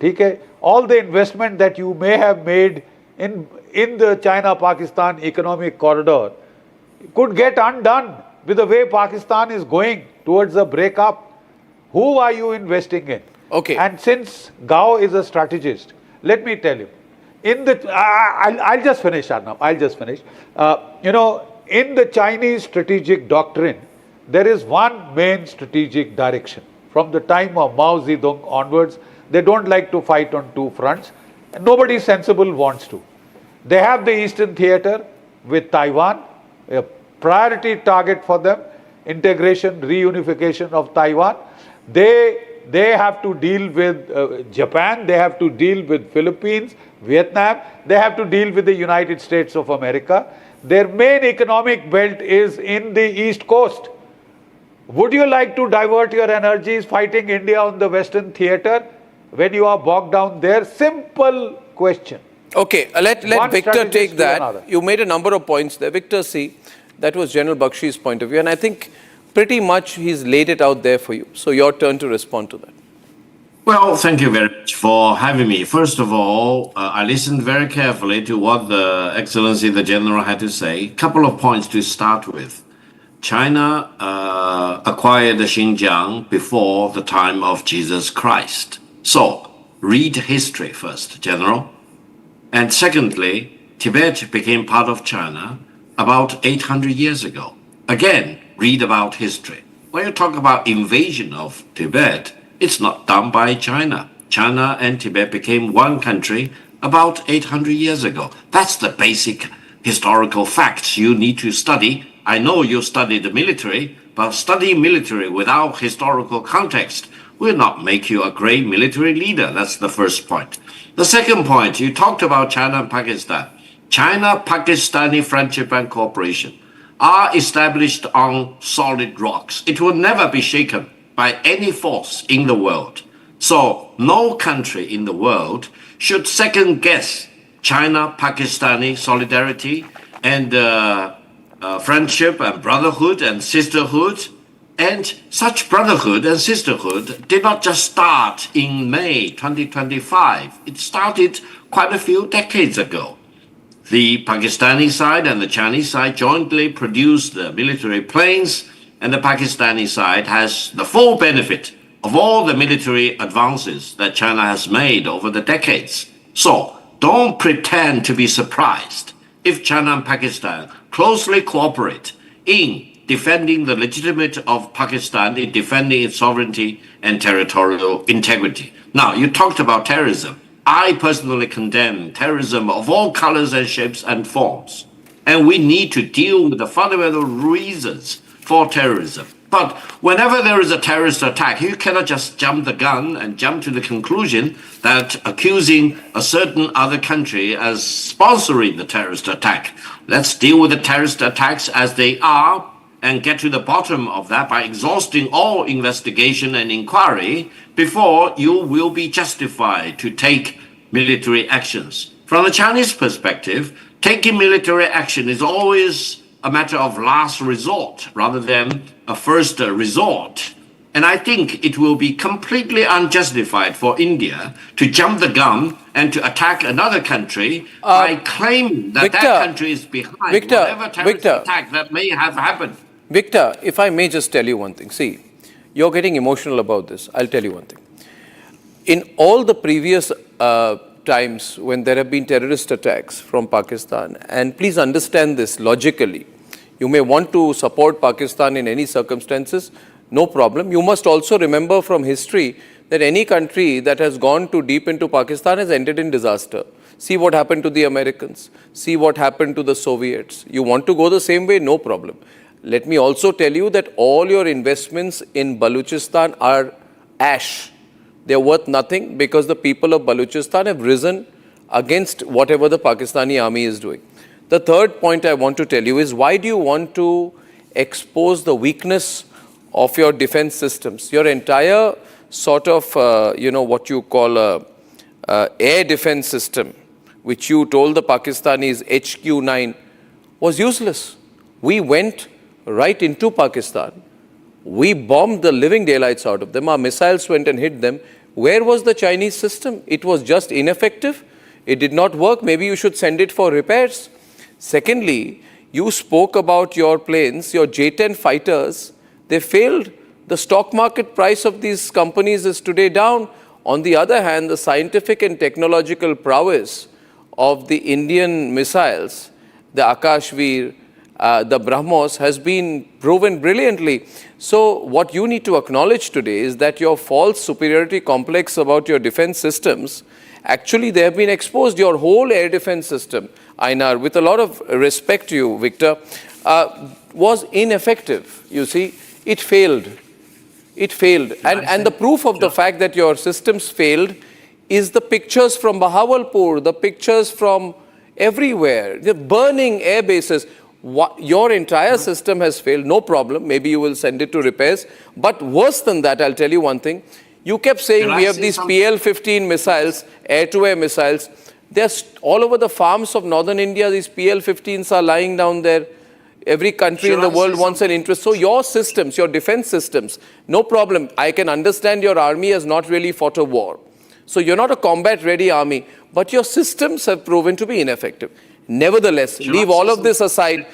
Okay? All the investment that you may have made in the China-Pakistan economic corridor could get undone with the way Pakistan is going towards a breakup. Who are you investing in? Okay. And since Gao is a strategist, let me tell you, I'll just finish, Arnab. I'll just finish. In the Chinese strategic doctrine, there is one main strategic direction. From the time of Mao Zedong onwards, they don't like to fight on two fronts, and nobody sensible wants to. They have the Eastern Theater with Taiwan, a priority target for them, integration, reunification of Taiwan. They have to deal with Japan, they have to deal with Philippines, Vietnam, they have to deal with the United States of America. Their main economic belt is in the East Coast. Would you like to divert your energies fighting India on the Western Theater when you are bogged down there? Simple question. Okay, let Victor take that. You made a number of points there. Victor, see, that was General Bakshi's point of view, and I think pretty much he's laid it out there for you. So your turn to respond to that. Well, thank you very much for having me. First of all, I listened very carefully to what the Excellency the General had to say. A couple of points to start with. China acquired Xinjiang before the time of Jesus Christ. So, read history first, General. And secondly, Tibet became part of China about 800 years ago. Again, read about history. When you talk about invasion of Tibet, it's not done by China. China and Tibet became one country about 800 years ago. That's the basic historical facts you need to study. I know you study the military, but studying military without historical context will not make you a great military leader. That's the first point. The second point, you talked about China and Pakistan. China-Pakistani friendship and cooperation are established on solid rocks. It will never be shaken by any force in the world. So no country in the world should second guess China-Pakistani solidarity and friendship and brotherhood and sisterhood. And such brotherhood and sisterhood did not just start in May 2025. It started quite a few decades ago. The Pakistani side and the Chinese side jointly produced the military planes, and the Pakistani side has the full benefit of all the military advances that China has made over the decades. So don't pretend to be surprised if China and Pakistan closely cooperate in defending the legitimate of Pakistan, in defending its sovereignty and territorial integrity. Now, you talked about terrorism. I personally condemn terrorism of all colors and shapes and forms. And we need to deal with the fundamental reasons for terrorism. But whenever there is a terrorist attack, you cannot just jump the gun and jump to the conclusion that accusing a certain other country as sponsoring the terrorist attack. Let's deal with the terrorist attacks as they are and get to the bottom of that by exhausting all investigation and inquiry before you will be justified to take military actions. From the Chinese perspective, taking military action is always a matter of last resort rather than a first resort. And I think it will be completely unjustified for India to jump the gun and to attack another country by claiming that that country is behind whatever terrorist attack that may have happened. Victor, if I may just tell you one thing. See, you're getting emotional about this. I'll tell you one thing. In all the previous times when there have been terrorist attacks from Pakistan, and please understand this logically. You may want to support Pakistan in any circumstances, no problem. You must also remember from history that any country that has gone too deep into Pakistan has ended in disaster. See what happened to the Americans. See what happened to the Soviets. You want to go the same way? No problem. Let me also tell you that all your investments in Balochistan are ash. They are worth nothing because the people of Balochistan have risen against whatever the Pakistani army is doing. The third point I want to tell you is, why do you want to expose the weakness of your defense systems? Your entire sort of, what you call air defense system, which you told the Pakistanis HQ-9, was useless. We went right into Pakistan. We bombed the living daylights out of them. Our missiles went and hit them. Where was the Chinese system? It was just ineffective. It did not work. Maybe you should send it for repairs. Secondly, you spoke about your planes, your J-10 fighters. They failed. The stock market price of these companies is today down. On the other hand, the scientific and technological prowess of the Indian missiles, the Akashvir, the BrahMos, has been proven brilliantly. So what you need to acknowledge today is that your false superiority complex about your defense systems, actually they have been exposed. Your whole air defense system, Einar, with a lot of respect to you, Victor, was ineffective. You see, it failed. It failed. And the proof of the fact that your systems failed is the pictures from Bahawalpur, the pictures from everywhere, the burning air bases. Your entire system has failed, no problem. Maybe you will send it to repairs. But worse than that, I'll tell you one thing. You kept saying we have these PL-15 missiles, air-to-air missiles. They're all over the farms of northern India. These PL-15s are lying down there. Every country in the world wants an interest. So your systems, your defense systems, no problem. I can understand your army has not really fought a war. So you're not a combat-ready army, but your systems have proven to be ineffective. Nevertheless, leave all of this aside.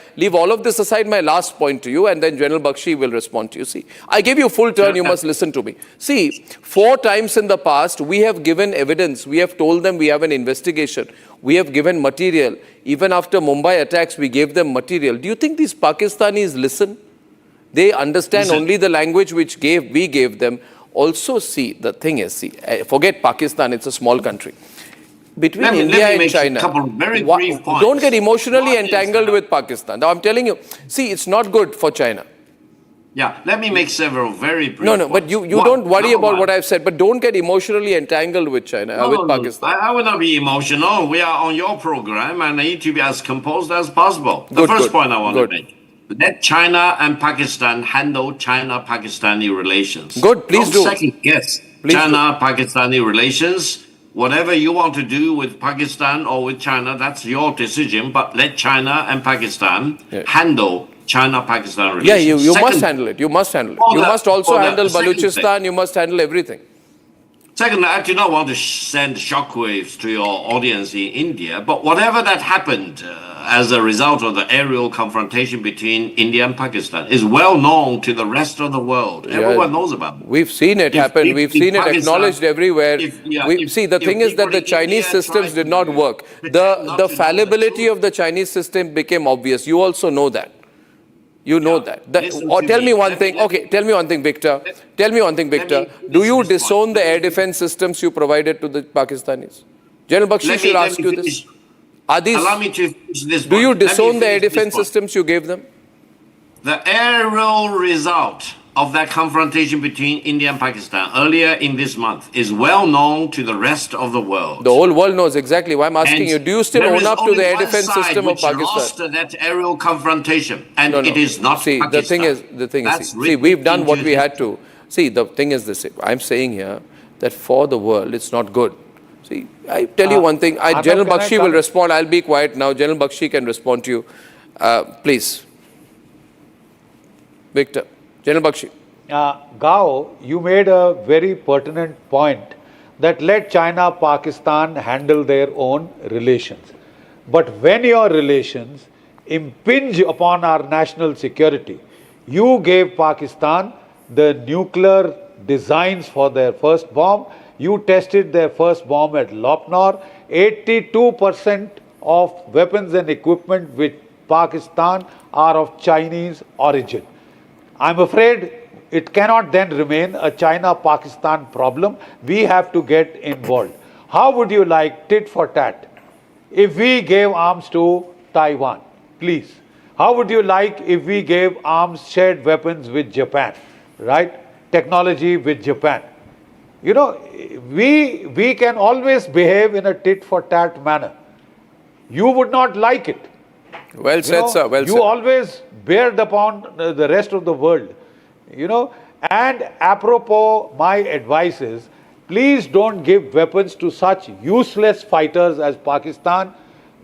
My last point to you, and then General Bakshi will respond to you. See, I gave you full turn. You must listen to me. See, 4 times in the past, we have given evidence. We have told them we have an investigation. We have given material. Even after Mumbai attacks, we gave them material. Do you think these Pakistanis listen? They understand only the language which we gave them. Also, see, the thing is, forget Pakistan. It's a small country. Between India and China, don't get emotionally entangled with Pakistan. Now, I'm telling you, see, it's not good for China. Yeah, let me make several very brief No, but you don't worry about what I've said, but don't get emotionally entangled with China, with Pakistan. I will not be emotional. We are on your program, and I need to be as composed as possible. The first point I want to make. Let China and Pakistan handle China-Pakistani relations. Good, please do. Second, yes, China-Pakistani relations. Whatever you want to do with Pakistan or with China, that's your decision. But let China and Pakistan handle China-Pakistan relations. Yeah, you must handle it. You must handle it. You must also handle Balochistan. You must handle everything. Second, I do not want to send shockwaves to your audience in India, but whatever that happened as a result of the aerial confrontation between India and Pakistan is well known to the rest of the world. Everyone knows about it. We've seen it happen. We've seen it acknowledged everywhere. See, the thing is that the Chinese systems did not work. The fallibility of the Chinese system became obvious. You also know that. You know that. Tell me one thing. Okay, tell me one thing, Victor. Tell me one thing, Victor. Do you disown the air defense systems you provided to the Pakistanis? General Bakshi should ask you this. Allow me to finish this. Do you disown the air defense systems you gave them? The aerial result of that confrontation between India and Pakistan earlier in this month is well known to the rest of the world. The whole world knows exactly why I'm asking you. Do you still own up to the air defense system of Pakistan? Lost that aerial confrontation, and it is not Pakistan. The thing is, see, we've done what we had to. See, the thing is this. I'm saying here that for the world, it's not good. See, I tell you one thing. General Bakshi will respond. I'll be quiet now. General Bakshi can respond to you. Please. Victor. General Bakshi. Gao, you made a very pertinent point that let China, Pakistan handle their own relations. But when your relations impinge upon our national security, you gave Pakistan the nuclear designs for their first bomb, You tested their first bomb at Lopnor. 82% of weapons and equipment with Pakistan are of Chinese origin. I'm afraid it cannot then remain a China-Pakistan problem. We have to get involved. How would you like tit for tat if we gave arms to Taiwan? Please. How would you like if we gave arms, shared weapons with Japan, right? Technology with Japan. You know, we can always behave in a tit for tat manner. You would not like it. Well said, sir. Well said. You always bear upon the rest of the world. You know, and apropos, my advice is, please don't give weapons to such useless fighters as Pakistan,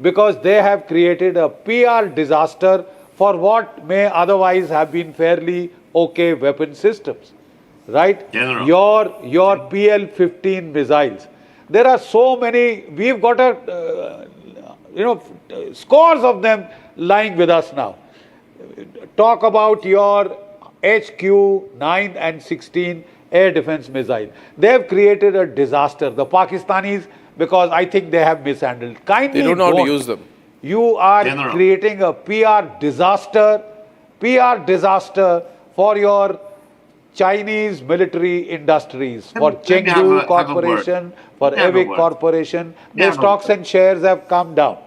because they have created a PR disaster for what may otherwise have been fairly okay weapon systems, right? General. Your PL-15 missiles. There are so many. We've got scores of them lying with us now. Talk about your HQ-9 and 16 air defense missile. They have created a disaster. The Pakistanis, because I think they have mishandled. Kindly they don't know how to use them. You are creating a PR disaster for your Chinese military industries, for Chengdu Corporation, for Avic Corporation. Their stocks and shares have come down.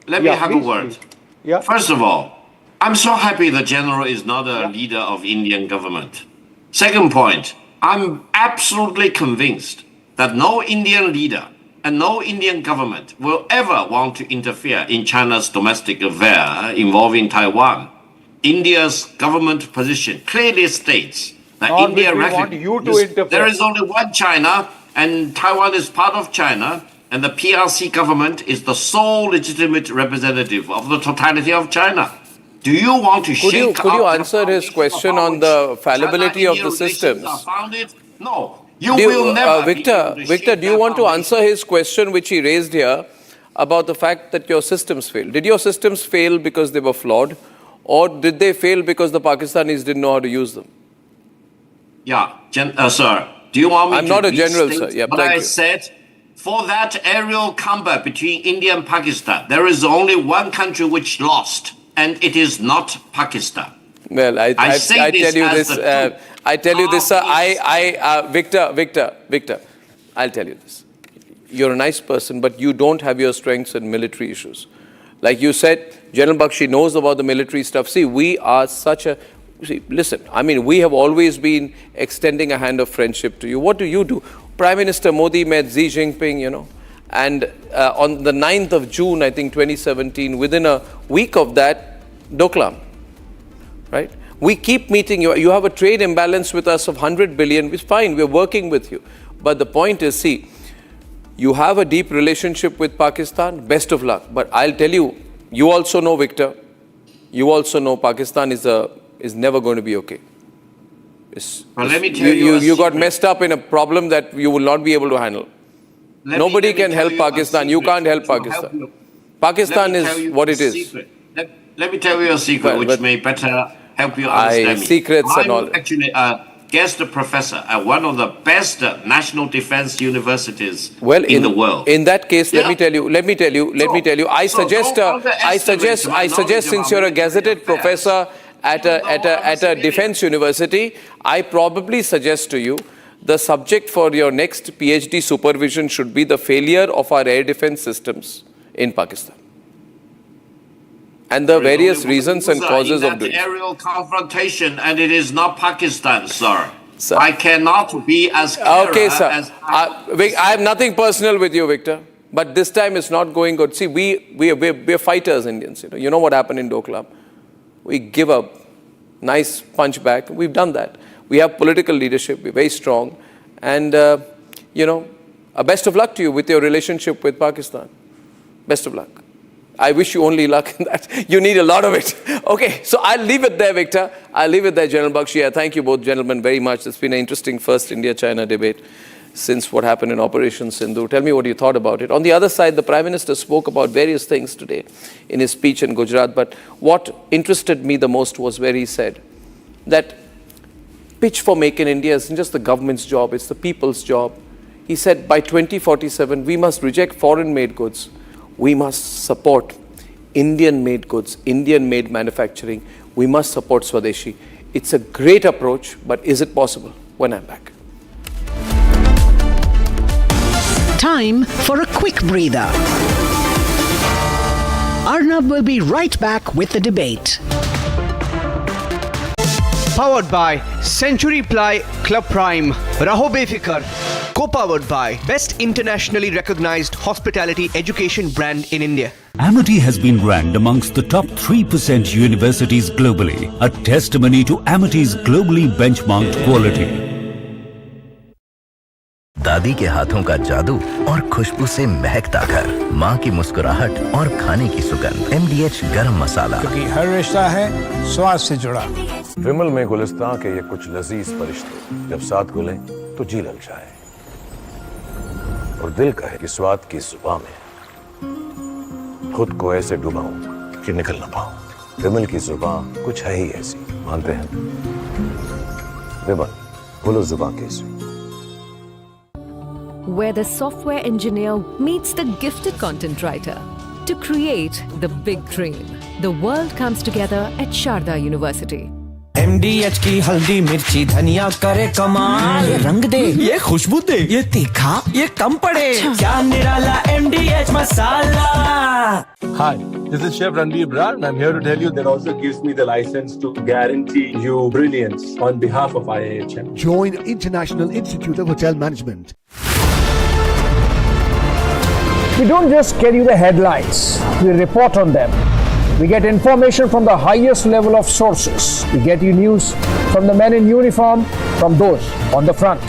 Let me have a word. Yeah. First of all, I'm so happy the general is not a leader of Indian government. Second point, I'm absolutely convinced that no Indian leader and no Indian government will ever want to interfere in China's domestic affair involving Taiwan. India's government position clearly states that India recognizes there is only one China and Taiwan is part of China, and the PRC government is the sole legitimate representative of the totality of China. Do you want to shake Could you answer his question on the fallibility of the systems? No. You will never. Victor, do you want to answer his question which he raised here about the fact that your systems failed? Did your systems fail because they were flawed, or did they fail because the Pakistanis didn't know how to use them? Yeah, sir. Do you want me I'm to not a general, restate sir. Yeah, what I said? For that aerial combat between India and Pakistan, there is only one country which lost, and it is not Pakistan. Well, I tell you this, sir. Victor, I'll tell you this. You're a nice person, but you don't have your strengths in military issues. Like you said, General Bakshi knows about the military stuff. See, we are listen, I mean, we have always been extending a hand of friendship to you. What do? Prime Minister Modi met Xi Jinping, and on the 9th of June, I think 2017, within a week of that, Doklam. Right? We keep meeting you. You have a trade imbalance with us of 100 billion. It's fine. We're working with you. But the point is, see, you have a deep relationship with Pakistan. Best of luck. But I'll tell you, you also know, Victor, you also know Pakistan is never going to be okay. Let me tell you, you got messed up in a problem that you will not be able to handle. Nobody can help Pakistan. You can't help Pakistan. Pakistan is what it is. Let me tell you a secret which may better help you understand me. Secrets and all. I'm actually a guest professor at one of the best national defense universities in the world. In that case, let me tell you. I suggest since you're a gazetted professor at a defense university, I probably suggest to you the subject for your next PhD supervision should be the failure of our air defense systems in Pakistan. And the various reasons and causes of doing it. Aerial confrontation, and it is not Pakistan, sir. I cannot be as clear okay, sir. I have nothing personal with you, Victor. But this time it's not going good. See, we're fighters, Indians. You know what happened in Doklam. We give a nice punch back. We've done that. We have political leadership. We're very strong. And, best of luck to you with your relationship with Pakistan. Best of luck. I wish you only luck in that. You need a lot of it. Okay, so I'll leave it there, Victor. I'll leave it there, General Bakshi. Thank you both gentlemen very much. It's been an interesting first India-China debate since what happened in Operation Sindhu. Tell me what you thought about it. On the other side, the Prime Minister spoke about various things today in his speech in Gujarat. But what interested me the most was where he said that pitch for Make in India isn't just the government's job, it's the people's job. He said by 2047, we must reject foreign-made goods. We must support Indian-made goods, Indian-made manufacturing. We must support Swadeshi. It's a great approach, but is it possible? When I'm back. Time for a quick breather. Arnab will be right back with the debate. Powered by Century Ply Club Prime, Raho Befikar. Co-powered by Best Internationally Recognized Hospitality Education Brand in India. Amity has been ranked amongst the top 3% universities globally, a testimony to Amity's globally benchmarked quality. दादी के हाथों का जादू और खुशबू से महकता घर, माँ की मुस्कुराहट और खाने की सुगंध, MDH गरम मसाला, क्योंकि हर रिश्ता है स्वाद से जुड़ा। विमल में गुलिस्तां के ये कुछ लजीज फरिश्ते जब साथ घुलें तो जी ललचाए और दिल कहे कि स्वाद की जुबां में खुद को ऐसे डुबाऊं कि निकल ना पाऊं। विमल की जुबां कुछ है ही ऐसी, मानते हैं? विमल, बोलो जुबां कैसी? Where the software engineer meets the gifted content writer to create the big dream. The world comes together at Sharda University. MDH की हल्दी मिर्ची धनिया करे कमाल, ये रंग दे, ये खुशबू दे, ये तीखा, ये कम पड़े, क्या निराला MDH masala. Hi, this is Chef Ranveer Brar and I'm here to tell you that also gives me the license to guarantee you brilliance on behalf of IIHM. Join International Institute of Hotel Management. We don't just get you the headlines, we report on them. We get information from the highest level of sources. We get you news from the men in uniform, from those on the front.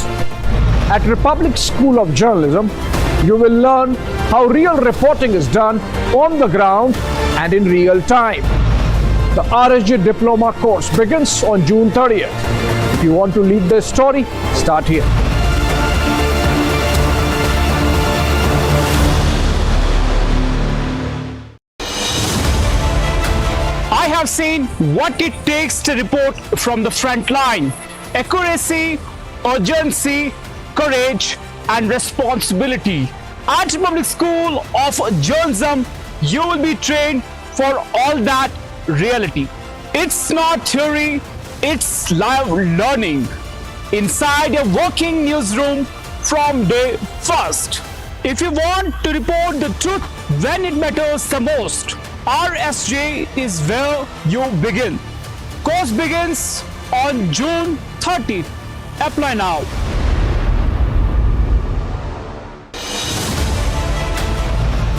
At Republic School of Journalism, you will learn how real reporting is done on the ground and in real time. The RSG Diploma course begins on June 30th. If you want to lead the story, start here. I have seen what it takes to report from the front line. Accuracy, urgency, courage, and responsibility. At Public School of Journalism, you will be trained for all that reality. It's not theory, it's live learning. Inside a working newsroom from day first. If you want to report the truth when it matters the most, RSJ is where you begin. Course begins on June 30th. Apply now.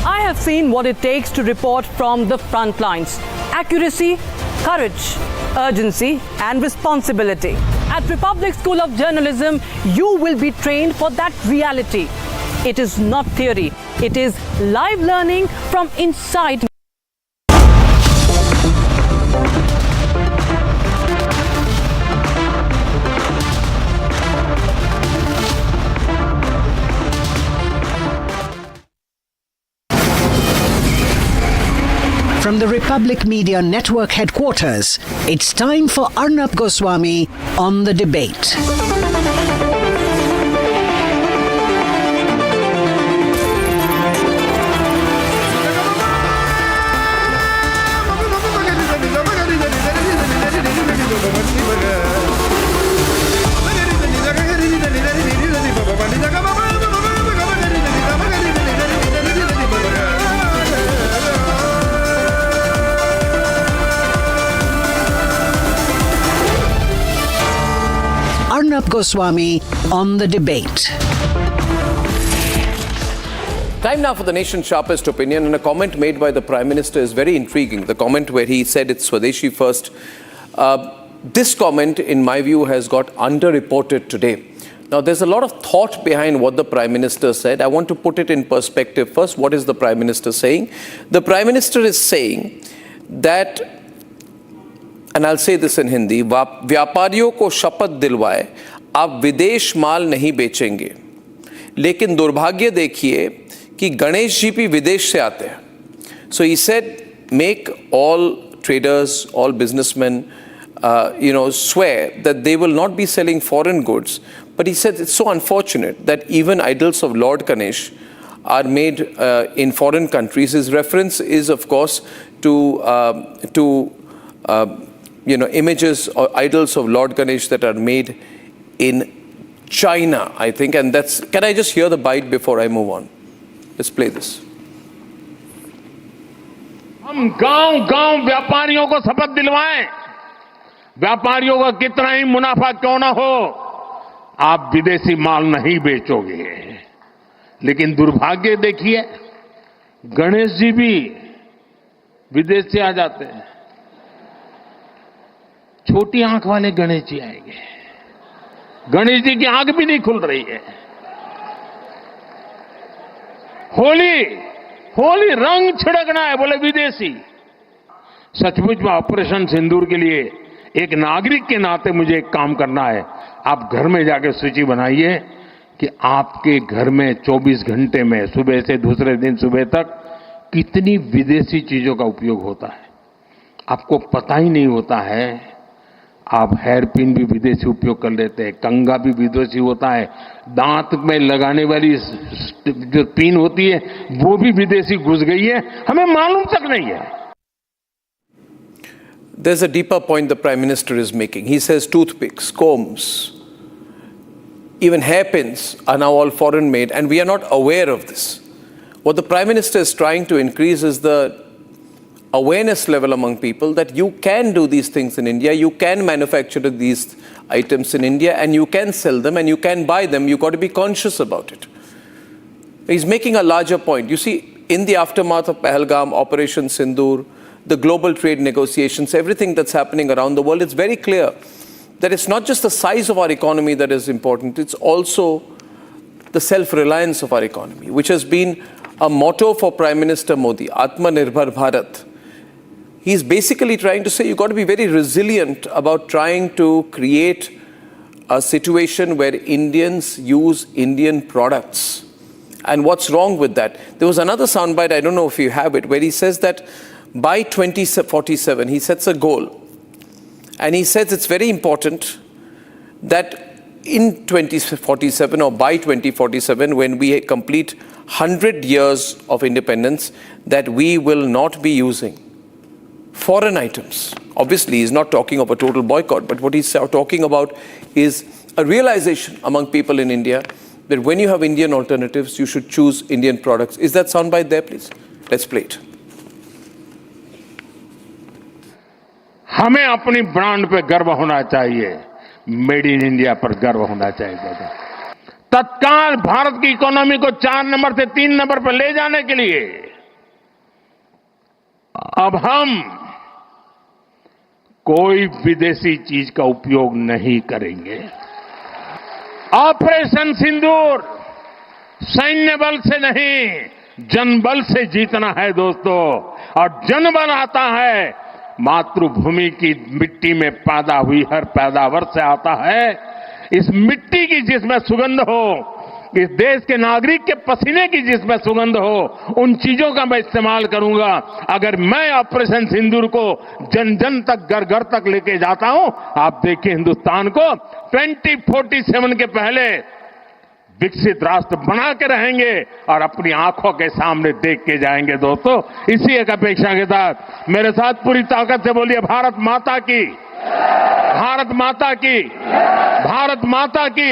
I have seen what it takes to report from the front lines. Accuracy, courage, urgency, and responsibility. At Republic School of Journalism, you will be trained for that reality. It is not theory. It is live learning from inside. From the Republic Media Network headquarters, it's time for Arnab Goswami on the debate. Arnab Goswami on the debate. Time now for the nation's sharpest opinion, and a comment made by the Prime Minister is very intriguing. The comment where he said it's Swadeshi first. This comment, in my view, has got underreported today. Now, there's a lot of thought behind what the Prime Minister said. I want to put it in perspective. First, what is the Prime Minister saying? The Prime Minister is saying that, and I'll say this in Hindi, व्यापारियों को शपथ दिलवाए आप विदेश माल नहीं बेचेंगे, लेकिन दुर्भाग्य देखिए कि गणेश जी भी विदेश से आते हैं. So he said, make all traders, all businessmen, swear that they will not be selling foreign goods, But he said it's so unfortunate that even idols of Lord Ganesh are made in foreign countries. His reference is, of course, to images or idols of Lord Ganesh that are made in China, I think. And that's, can I just hear the bite before I move on? Let's play this. हम गांव-गांव व्यापारियों को शपथ दिलवाएं, व्यापारियों का कितना ही मुनाफा क्यों ना हो, आप विदेशी माल नहीं बेचोगे। लेकिन दुर्भाग्य देखिए, गणेश जी भी विदेश से आ जाते हैं। छोटी आंख वाले गणेश जी आएंगे, गणेश जी की आंख भी नहीं खुल रही है। होली रंग छिड़कना है, बोले विदेशी। सचमुच में ऑपरेशन सिंदूर के लिए एक नागरिक के नाते मुझे एक काम करना है। आप घर में जाके सूची बनाइए कि आपके घर में 24 घंटे में सुबह से दूसरे दिन सुबह तक कितनी विदेशी चीजों का उपयोग होता है। आपको पता ही नहीं होता है। आप हेयर पिन भी विदेशी उपयोग कर लेते हैं, कंघा भी विदेशी होता है, दांत में लगाने वाली जो पिन होती है वो भी विदेशी घुस गई है, हमें मालूम तक नहीं है। There's a deeper point the Prime Minister is making. He says toothpicks, combs, even hairpins are now all foreign made, and we are not aware of this. What the Prime Minister is trying to increase is the awareness level among people that you can do these things in India, you can manufacture these items in India, and you can sell them and you can buy them. You've got to be conscious about it. He's making a larger point. You see, in the aftermath of Pahalgam, Operation Sindoor, the global trade negotiations, everything that's happening around the world, it's very clear that it's not just the size of our economy that is important, it's also the self-reliance of our economy, which has been a motto for Prime Minister Modi, Atma Nirbhar Bharat. He's basically trying to say you've got to be very resilient about trying to create a situation where Indians use Indian products. And what's wrong with that? There was another soundbite, I don't know if you have it, where he says that by 2047, he sets a goal. And he says it's very important that in 2047 or by 2047, when we complete 100 years of independence, that we will not be using foreign items. Obviously, he's not talking of a total boycott, but what he's talking about is a realization among people in India that when you have Indian alternatives, you should choose Indian products. Is that soundbite there, please? Let's play it. हमें अपनी brand पे गर्व होना चाहिए, made in India पर गर्व होना चाहिए। तत्काल भारत की इकोनॉमी को 4 नंबर से 3 नंबर पर ले जाने के लिए अब हम कोई विदेशी चीज का उपयोग नहीं करेंगे। ऑपरेशन सिंदूर सैन्य बल से नहीं, जनबल से जीतना है दोस्तों, और जनबल आता है मातृभूमि की मिट्टी में पैदा हुई हर पैदावार से आता है। इस मिट्टी की जिसमें सुगंध हो, इस देश के नागरिक के पसीने की जिसमें सुगंध हो, उन चीजों का मैं इस्तेमाल करूंगा। अगर मैं ऑपरेशन सिंदूर को जन जन तक, घर घर तक लेके जाता हूं, आप देखिए हिंदुस्तान को 2047 के पहले विकसित राष्ट्र बना के रहेंगे और अपनी आंखों के सामने देख के जाएंगे। दोस्तों, इसी एक अपेक्षा के साथ मेरे साथ पूरी ताकत से बोलिए भारत माता की, भारत माता की, भारत माता की।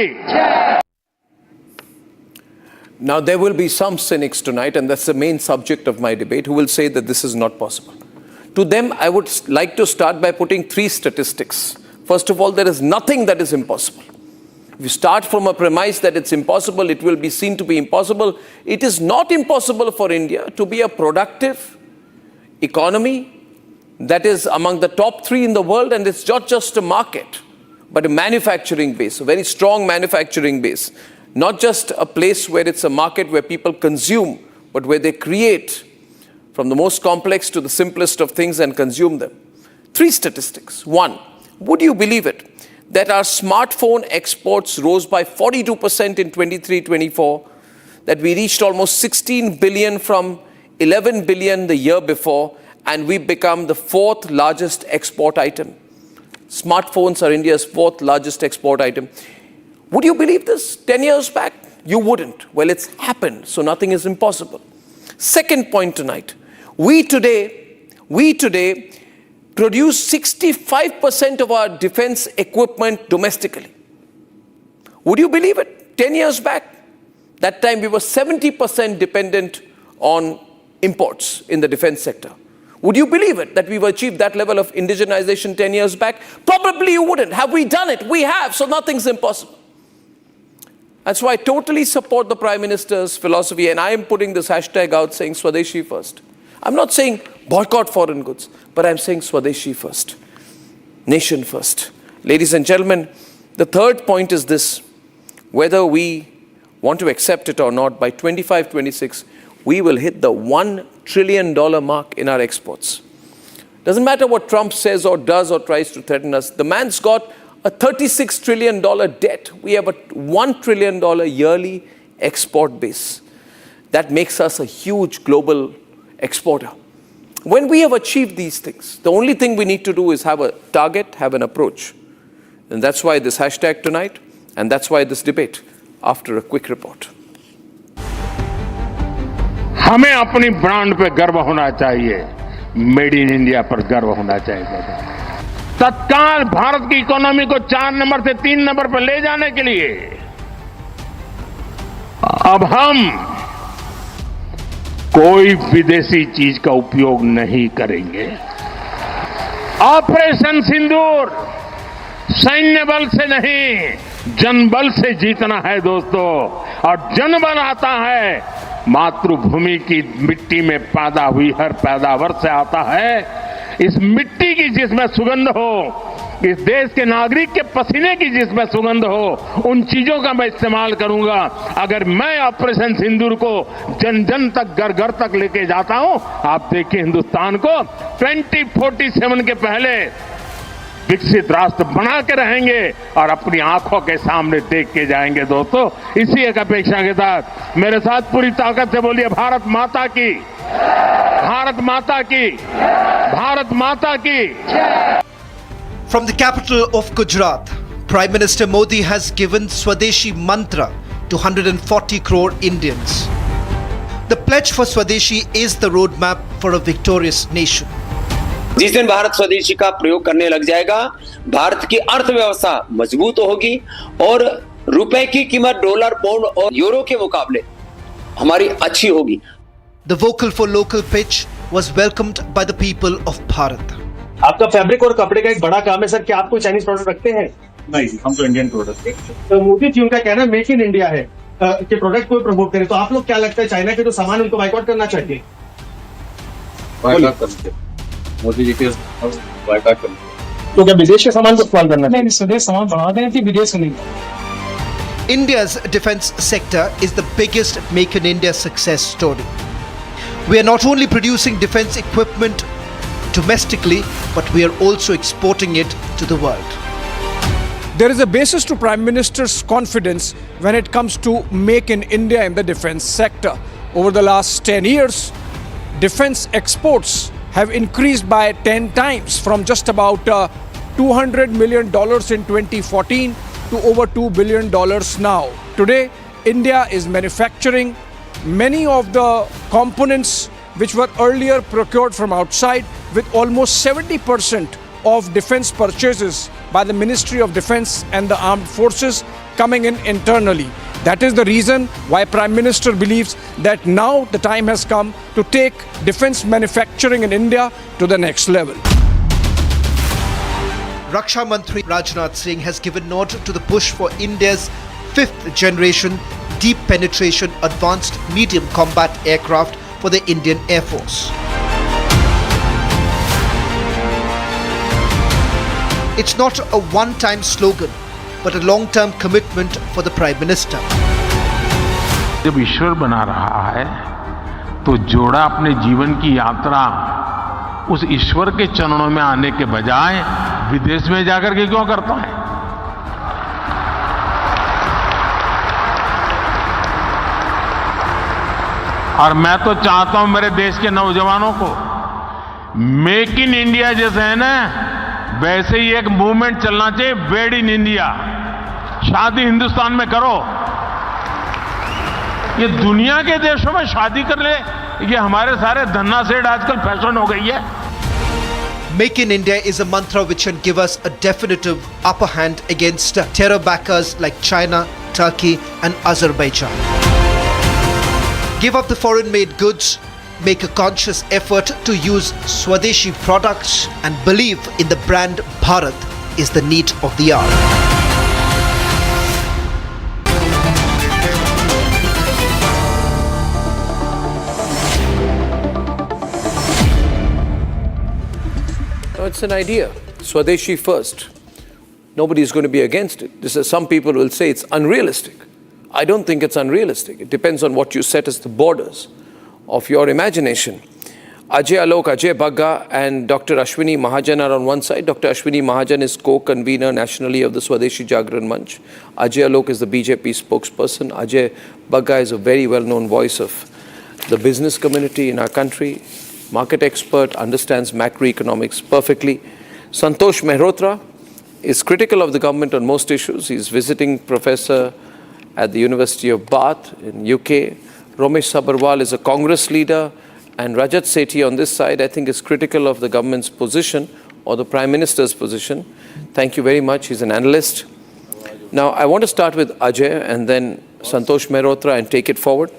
Now, there will be some cynics tonight, and that's the main subject of my debate, who will say that this is not possible. To them, I would like to start by putting 3 statistics. First of all, there is nothing that is impossible. If you start from a premise that it's impossible, it will be seen to be impossible. It is not impossible for India to be a productive economy that is among the top 3 in the world, and it's not just a market, but a manufacturing base, a very strong manufacturing base. Not just a place where it's a market where people consume, but where they create from the most complex to the simplest of things and consume them. 3 statistics. 1, would you believe it, that our smartphone exports rose by 42% in 23-24, that we reached almost 16 billion from 11 billion the year before, and we become the 4th largest export item. Smartphones are India's 4th largest export item. Would you believe this 10 years back? You wouldn't. Well, it's happened, so nothing is impossible. Second point tonight. We today produce 65% of our defense equipment domestically. Would you believe it? 10 years back, that time we were 70% dependent on imports in the defense sector. Would you believe it that we've achieved that level of indigenization 10 years back? Probably you wouldn't. Have we done it? We have, so nothing's impossible. That's why I totally support the Prime Minister's philosophy, and I am putting this hashtag out saying Swadeshi first. I'm not saying boycott foreign goods, but I'm saying Swadeshi first. Nation first. Ladies and gentlemen, the third point is this. Whether we want to accept it or not, by 25-26, we will hit the $1 trillion mark in our exports. Doesn't matter what Trump says or does or tries to threaten us. The man's got a $36 trillion debt. We have a $1 trillion yearly export base. That makes us a huge global exporter. When we have achieved these things, the only thing we need to do is have a target, have an approach. And that's why this hashtag tonight, and that's why this debate after a quick report. हमें अपनी brand पे गर्व होना चाहिए, made in India पर गर्व होना चाहिए। तत्काल भारत की इकोनॉमी को 4 नंबर से 3 नंबर पर ले जाने के लिए अब हम कोई विदेशी चीज का उपयोग नहीं करेंगे। ऑपरेशन सिंदूर सैन्य बल से नहीं, जनबल से जीतना है दोस्तों, और जनबल आता है मातृभूमि की मिट्टी में पैदा हुई हर पैदावार से आता है। इस मिट्टी की जिसमें सुगंध हो, इस देश के नागरिक के पसीने की जिसमें सुगंध हो, उन चीजों का मैं इस्तेमाल करूंगा। अगर मैं ऑपरेशन सिंदूर को जन जन तक, घर घर तक लेके जाता हूं, आप देखिए हिंदुस्तान को 2047 के पहले विकसित राष्ट्र बना के रहेंगे और अपनी आंखों के सामने देख के जाएंगे दोस्तों। इसी एक अपेक्षा के साथ मेरे साथ पूरी ताकत से बोलिए भारत माता की, भारत माता की, भारत माता की। From the capital of Gujarat, Prime Minister Modi has given Swadeshi mantra to 140 crore Indians. The pledge for Swadeshi is the roadmap for a victorious nation. जिस दिन भारत स्वदेशी का प्रयोग करने लग जाएगा, भारत की अर्थव्यवस्था मजबूत होगी और रुपए की कीमत डॉलर, पाउंड और यूरो के मुकाबले हमारी अच्छी होगी। The vocal for local pitch was welcomed by the people of Bharat. आपका फैब्रिक और कपड़े का एक बड़ा काम है सर, क्या आपको चाइनीज प्रोडक्ट रखते हैं? नहीं, हम तो इंडियन प्रोडक्ट। तो मोदी जी उनका कहना मेक इन इंडिया है कि प्रोडक्ट को प्रमोट करें, तो आप लोग क्या लगता है चाइना के जो सामान उनको बाइकआउट करना चाहिए? मोदी जी के बाइकआउट करना, तो क्या विदेश के सामान को इस्तेमाल करना? नहीं, स्वदेश सामान बढ़ा देना चाहिए, विदेश नहीं। India's defense sector is the biggest Make in India success story. We are not only producing defense equipment domestically, but we are also exporting it to the world. There is a basis to Prime Minister's confidence when it comes to Make in India in the defense sector. Over the last 10 years, defense exports have increased by 10 times from just about $200 million in 2014 to over $2 billion now. Today, India is manufacturing many of the components which were earlier procured from outside, with almost 70% of defense purchases by the Ministry of Defense and the armed forces coming in internally. That is the reason why Prime Minister believes that now the time has come to take defense manufacturing in India to the next level. Raksha Mantri Rajnath Singh has given nod to the push for India's 5th generation deep penetration advanced medium combat aircraft for the Indian Air Force. It's not a one-time slogan, but a long-term commitment for the Prime Minister. जब ईश्वर बना रहा है, तो जोड़ा अपने जीवन की यात्रा उस ईश्वर के चरणों में आने के बजाय विदेश में जाकर के क्यों करता है? और मैं तो चाहता हूं मेरे देश के नौजवानों को मेक इन इंडिया जैसे है ना, वैसे ही एक मूवमेंट चलना चाहिए, मेड इन इंडिया। शादी हिंदुस्तान में करो। ये दुनिया के देशों में शादी कर ले, ये हमारे सारे धन्ना सेठ आजकल फैशन हो गई है। Make in India is a mantra which can give us a definitive upper hand against terror backers like China, Turkey and Azerbaijan. Give up the foreign-made goods, make a conscious effort to use Swadeshi products and believe in the brand Bharat is the need of the hour. It's an idea. Swadeshi first. Nobody is going to be against it. This is, some people will say it's unrealistic. I don't think it's unrealistic. It depends on what you set as the borders of your imagination. Ajay Alok, Ajay Bagga and Dr. Ashwini Mahajan are on one side. Dr. Ashwini Mahajan is co-convener nationally of the Swadeshi Jagran Manch. Ajay Alok is the BJP spokesperson. Ajay Bagga is a very well-known voice of the business community in our country. Market expert, understands macroeconomics perfectly. Santosh Mehrotra is critical of the government on most issues. He's visiting professor at the University of Bath in UK. Romesh Sabharwal is a Congress leader. And Rajat Sethi on this side, I think, is critical of the government's position or the Prime Minister's position. Thank you very much. He's an analyst. Now, I want to start with Ajay and then Santosh Mehrotra and take it forward.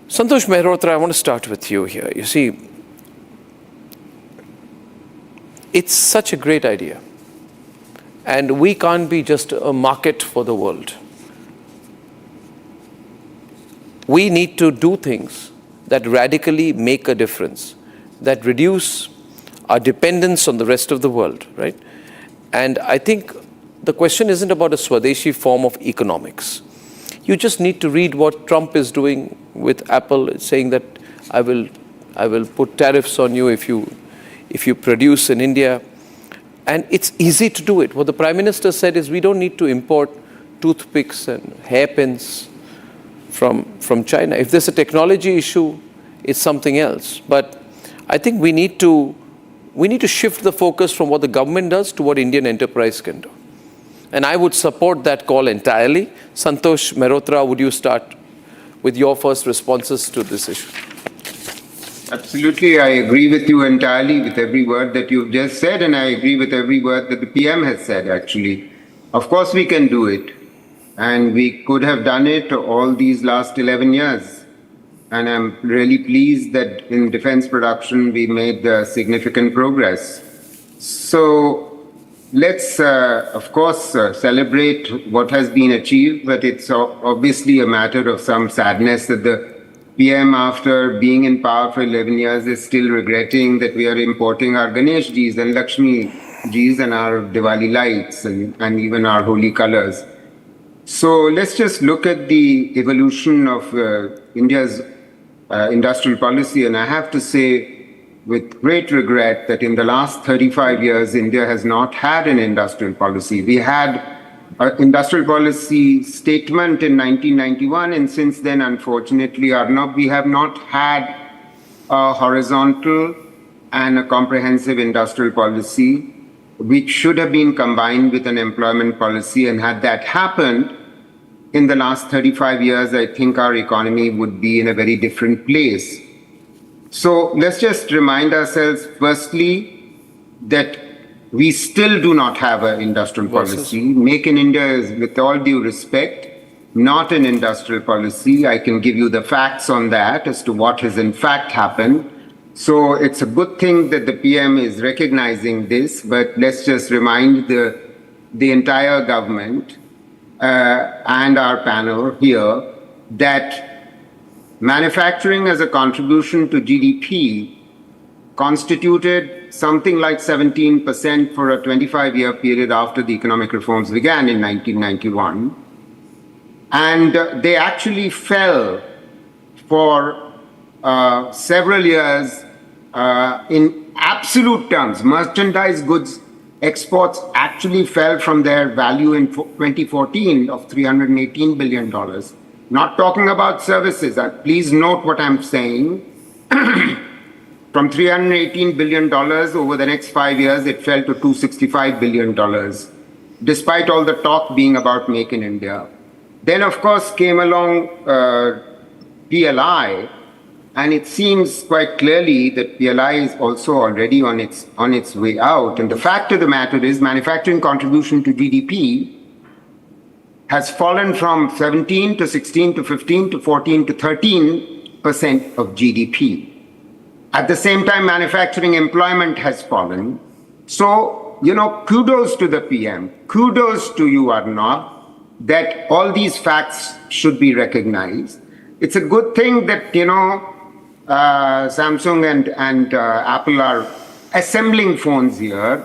Santosh Mehrotra, I want to start with you here. You see, it's such a great idea. And we can't be just a market for the world. We need to do things that radically make a difference, that reduce our dependence on the rest of the world, right? And I think the question isn't about a Swadeshi form of economics. You just need to read what Trump is doing with Apple. It's saying that I will put tariffs on you if you produce in India. And it's easy to do it. What the Prime Minister said is we don't need to import toothpicks and hairpins from China. If there's a technology issue, it's something else. But I think we need to shift the focus from what the government does to what Indian enterprise can do. And I would support that call entirely. Santosh Mehrotra, would you start with your first responses to this issue? Absolutely, I agree with you entirely with every word that you've just said, and I agree with every word that the PM has said, actually. Of course we can do it, and we could have done it all these last 11 years. And I'm really pleased that in defense production we made significant progress. So let's, of course, celebrate what has been achieved, but it's obviously a matter of some sadness that the PM, after being in power for 11 years, is still regretting that we are importing our Ganesh Jis and Lakshmi Jis and our Diwali lights and even our holy colors. So let's just look at the evolution of India's industrial policy, and I have to say with great regret that in the last 35 years, India has not had an industrial policy. We had an industrial policy statement in 1991, and since then, unfortunately, Arnab, we have not had a horizontal and a comprehensive industrial policy, which should have been combined with an employment policy. And had that happened in the last 35 years, I think our economy would be in a very different place. So let's just remind ourselves, firstly, that we still do not have an industrial policy. Make in India is, with all due respect, not an industrial policy. I can give you the facts on that as to what has in fact happened. So it's a good thing that the PM is recognizing this, but let's just remind the entire government and our panel here that manufacturing as a contribution to GDP constituted something like 17% for a 25-year period after the economic reforms began in 1991. And they actually fell for several years in absolute terms. Merchandise goods exports actually fell from their value in 2014 of $318 billion. Not talking about services. Please note what I'm saying. From $318 billion over the next 5 years, it fell to $265 billion. despite all the talk being about Make in India. Then, of course, came along PLI, and it seems quite clearly that PLI is also already on its way out. And the fact of the matter is, manufacturing contribution to GDP has fallen from 17 to 16 to 15 to 14 to 13% of GDP. At the same time, manufacturing employment has fallen. So, kudos to the PM, kudos to you, Arnab, that all these facts should be recognized. It's a good thing that, Samsung and Apple are assembling phones here.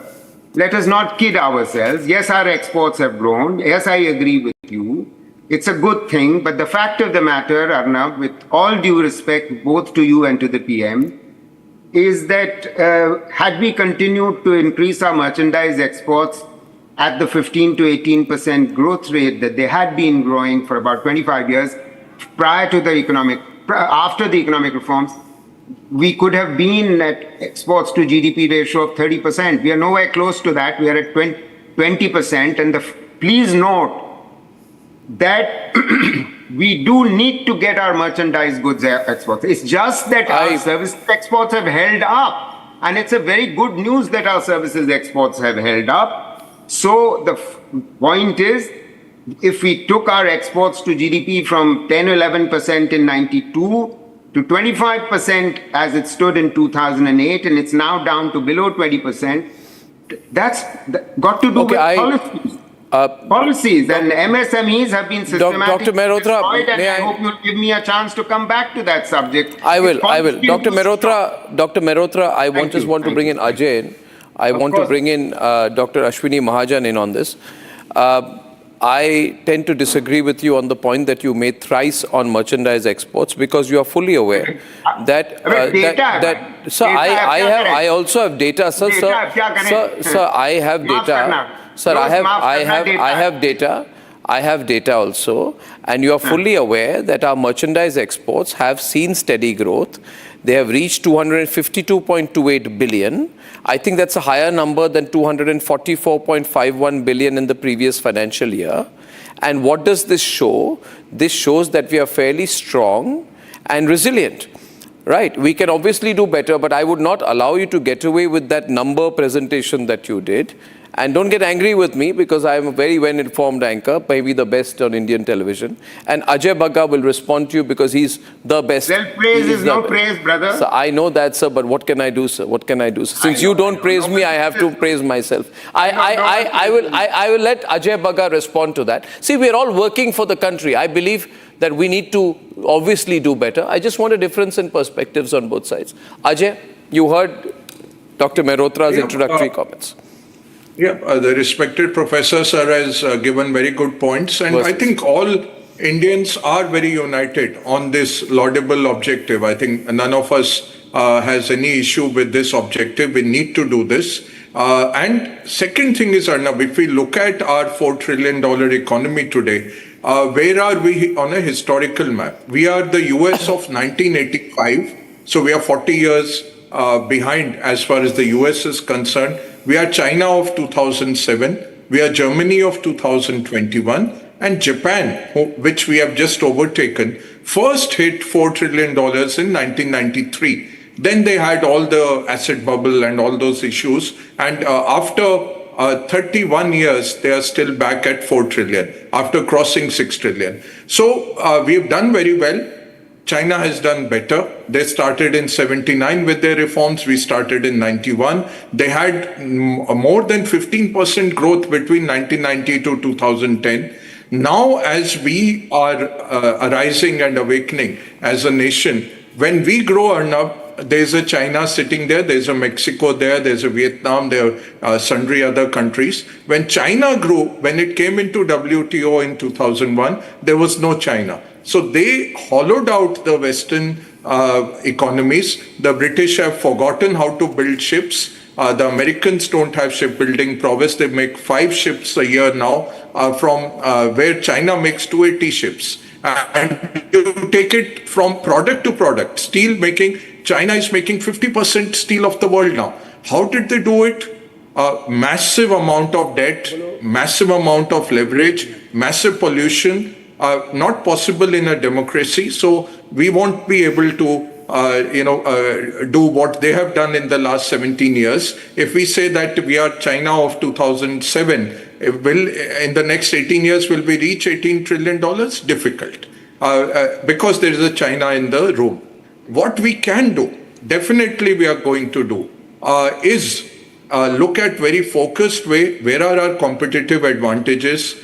Let us not kid ourselves. Yes, our exports have grown. Yes, I agree with you. It's a good thing. But the fact of the matter, Arnab, with all due respect, both to you and to the PM, is that had we continued to increase our merchandise exports at the 15 to 18% growth rate that they had been growing for about 25 years after the economic reforms, we could have been at exports to GDP ratio of 30%. We are nowhere close to that. We are at 20%. And please note that we do need to get our merchandise goods exports. It's just that our services exports have held up. And it's a very good news that our services exports have held up. So the point is, if we took our exports to GDP from 10-11% in 92 to 25% as it stood in 2008, and it's now down to below 20%, that's got to do with policies. Policies and MSMEs have been systematically destroyed, and I hope you'll give me a chance to come back to that subject. I will. Dr. Mehrotra, I just want to bring in Ajay in. I want to bring in Dr. Ashwini Mahajan in on this. I tend to disagree with you on the point that you made thrice on merchandise exports, because you are fully aware that I also have data, sir. I have data. Sir, I have data also, and you are fully aware that our merchandise exports have seen steady growth. They have reached 252.28 billion. I think that's a higher number than 244.51 billion in the previous financial year. And what does this show? This shows that we are fairly strong and resilient. Right, we can obviously do better, but I would not allow you to get away with that number presentation that you did. And don't get angry with me, because I am a very well-informed anchor, maybe the best on Indian television. And Ajay Bagga will respond to you because he's the best. Self-praise is no praise, brother. So I know that, sir, but what can I do, sir? What can I do? Since you don't praise me, I have to praise myself. I will let Ajay Bagga respond to that. See, we are all working for the country. I believe that we need to obviously do better. I just want a difference in perspectives on both sides. Ajay, you heard Dr. Mehrotra's introductory comments. The respected professor, sir, has given very good points. And I think all Indians are very united on this laudable objective. I think none of us has any issue with this objective. We need to do this. And second thing is, Arnab, if we look at our $4 trillion economy today, where are we on a historical map? We are the US of 1985. So we are 40 years behind as far as the US is concerned. We are China of 2007. We are Germany of 2021. And Japan, which we have just overtaken, first hit $4 trillion in 1993. Then they had all the asset bubble and all those issues. And after 31 years, they are still back at 4 trillion after crossing 6 trillion. So we have done very well. China has done better. They started in 79 with their reforms. We started in 91. They had more than 15% growth between 1990 to 2010. Now, as we are arising and awakening as a nation, when we grow, Arnab, there's a China sitting there, there's a Mexico there, there's a Vietnam, there are sundry other countries. When China grew, when it came into WTO in 2001, there was no China. So they hollowed out the Western economies. The British have forgotten how to build ships. The Americans don't have shipbuilding prowess. They make 5 ships a year now from where China makes 280 ships. And you take it from product to product. Steel making, China is making 50% steel of the world now. How did they do it? massive amount of debt, massive amount of leverage, massive pollution, not possible in a democracy. So we won't be able to do what they have done in the last 17 years. If we say that we are China of 2007, in the next 18 years, will we reach $18 trillion? Difficult, because there is a China in the room. What we can do, definitely we are going to do, is look at very focused way, where are our competitive advantages.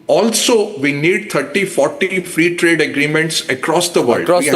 Also, we need 30, 40 free trade agreements across the world. We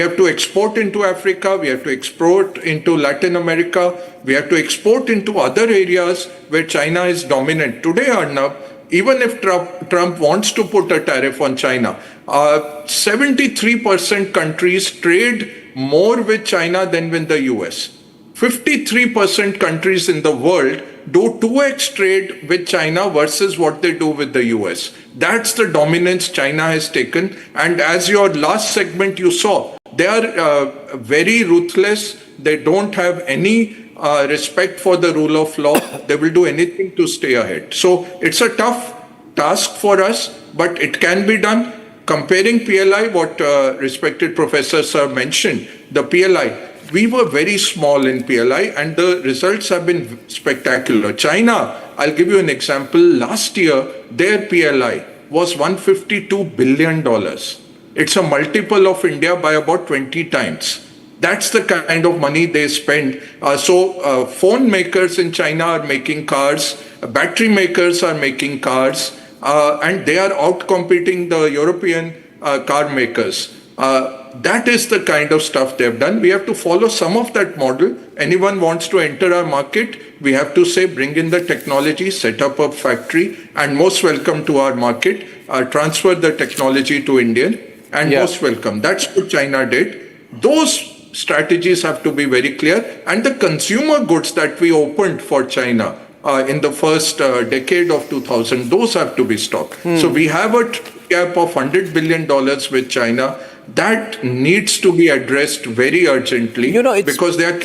have to export into Africa, we have to export into Latin America, we have to export into other areas where China is dominant. Today, Arnab, even if Trump wants to put a tariff on China, 73% countries trade more with China than with the US. 53% countries in the world do 2x trade with China versus what they do with the US. That's the dominance China has taken. And as your last segment you saw, they are very ruthless. They don't have any respect for the rule of law. They will do anything to stay ahead. So it's a tough task for us, but it can be done. Comparing PLI, what respected Professor Sir mentioned, the PLI, we were very small in PLI and the results have been spectacular. China, I'll give you an example. Last year, their PLI was $152 billion. It's a multiple of India by about 20 times. That's the kind of money they spend. So phone makers in China are making cars, battery makers are making cars, and they are out-competing the European car makers. That is the kind of stuff they've done. We have to follow some of that model. Anyone wants to enter our market, we have to say, bring in the technology, set up a factory, and most welcome to our market, transfer the technology to India, and most welcome. That's what China did. Those strategies have to be very clear. And the consumer goods that we opened for China in the first decade of 2000, those have to be stopped. So we have a gap of $100 billion with China. That needs to be addressed very urgently, because they are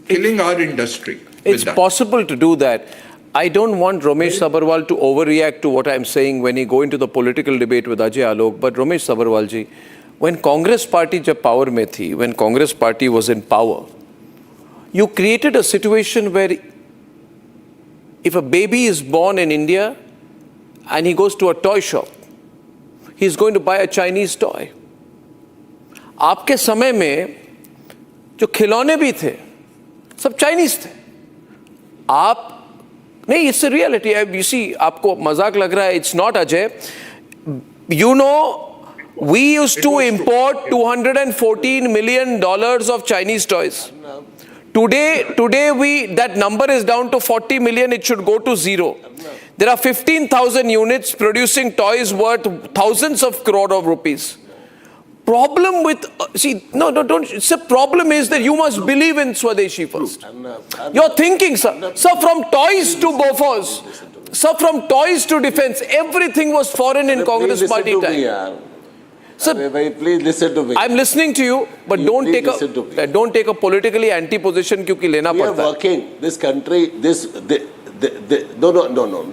killing our industry. It's possible to do that. I don't want Ramesh Sabharwal to overreact to what I'm saying when he go into the political debate with Ajay Alok. But Ramesh Sabharwal ji, when Congress Party jab power mein thi, when Congress Party was in power, you created a situation where if a baby is born in India and he goes to a toy shop, he's going to buy a Chinese toy. आपके समय में जो खिलौने भी थे सब Chinese थे. आप नहीं, it's a reality. You see, आपको मजाक लग रहा है. It's not a joke. You know, we used to import $214 million of Chinese toys. Today that number is down to 40 million. It should go to zero. There are 15,000 units producing toys worth thousands of crore of rupees. Problem with, don't. It's a problem is that you must believe in Swadeshi first. You're thinking, sir. Sir, from toys to Bofors, sir, from toys to defense, everything was foreign in Congress Party time. Sir, please listen to me. I'm listening to you, but don't take a politically anti-position क्योंकि लेना पड़ता है. We are working. This country,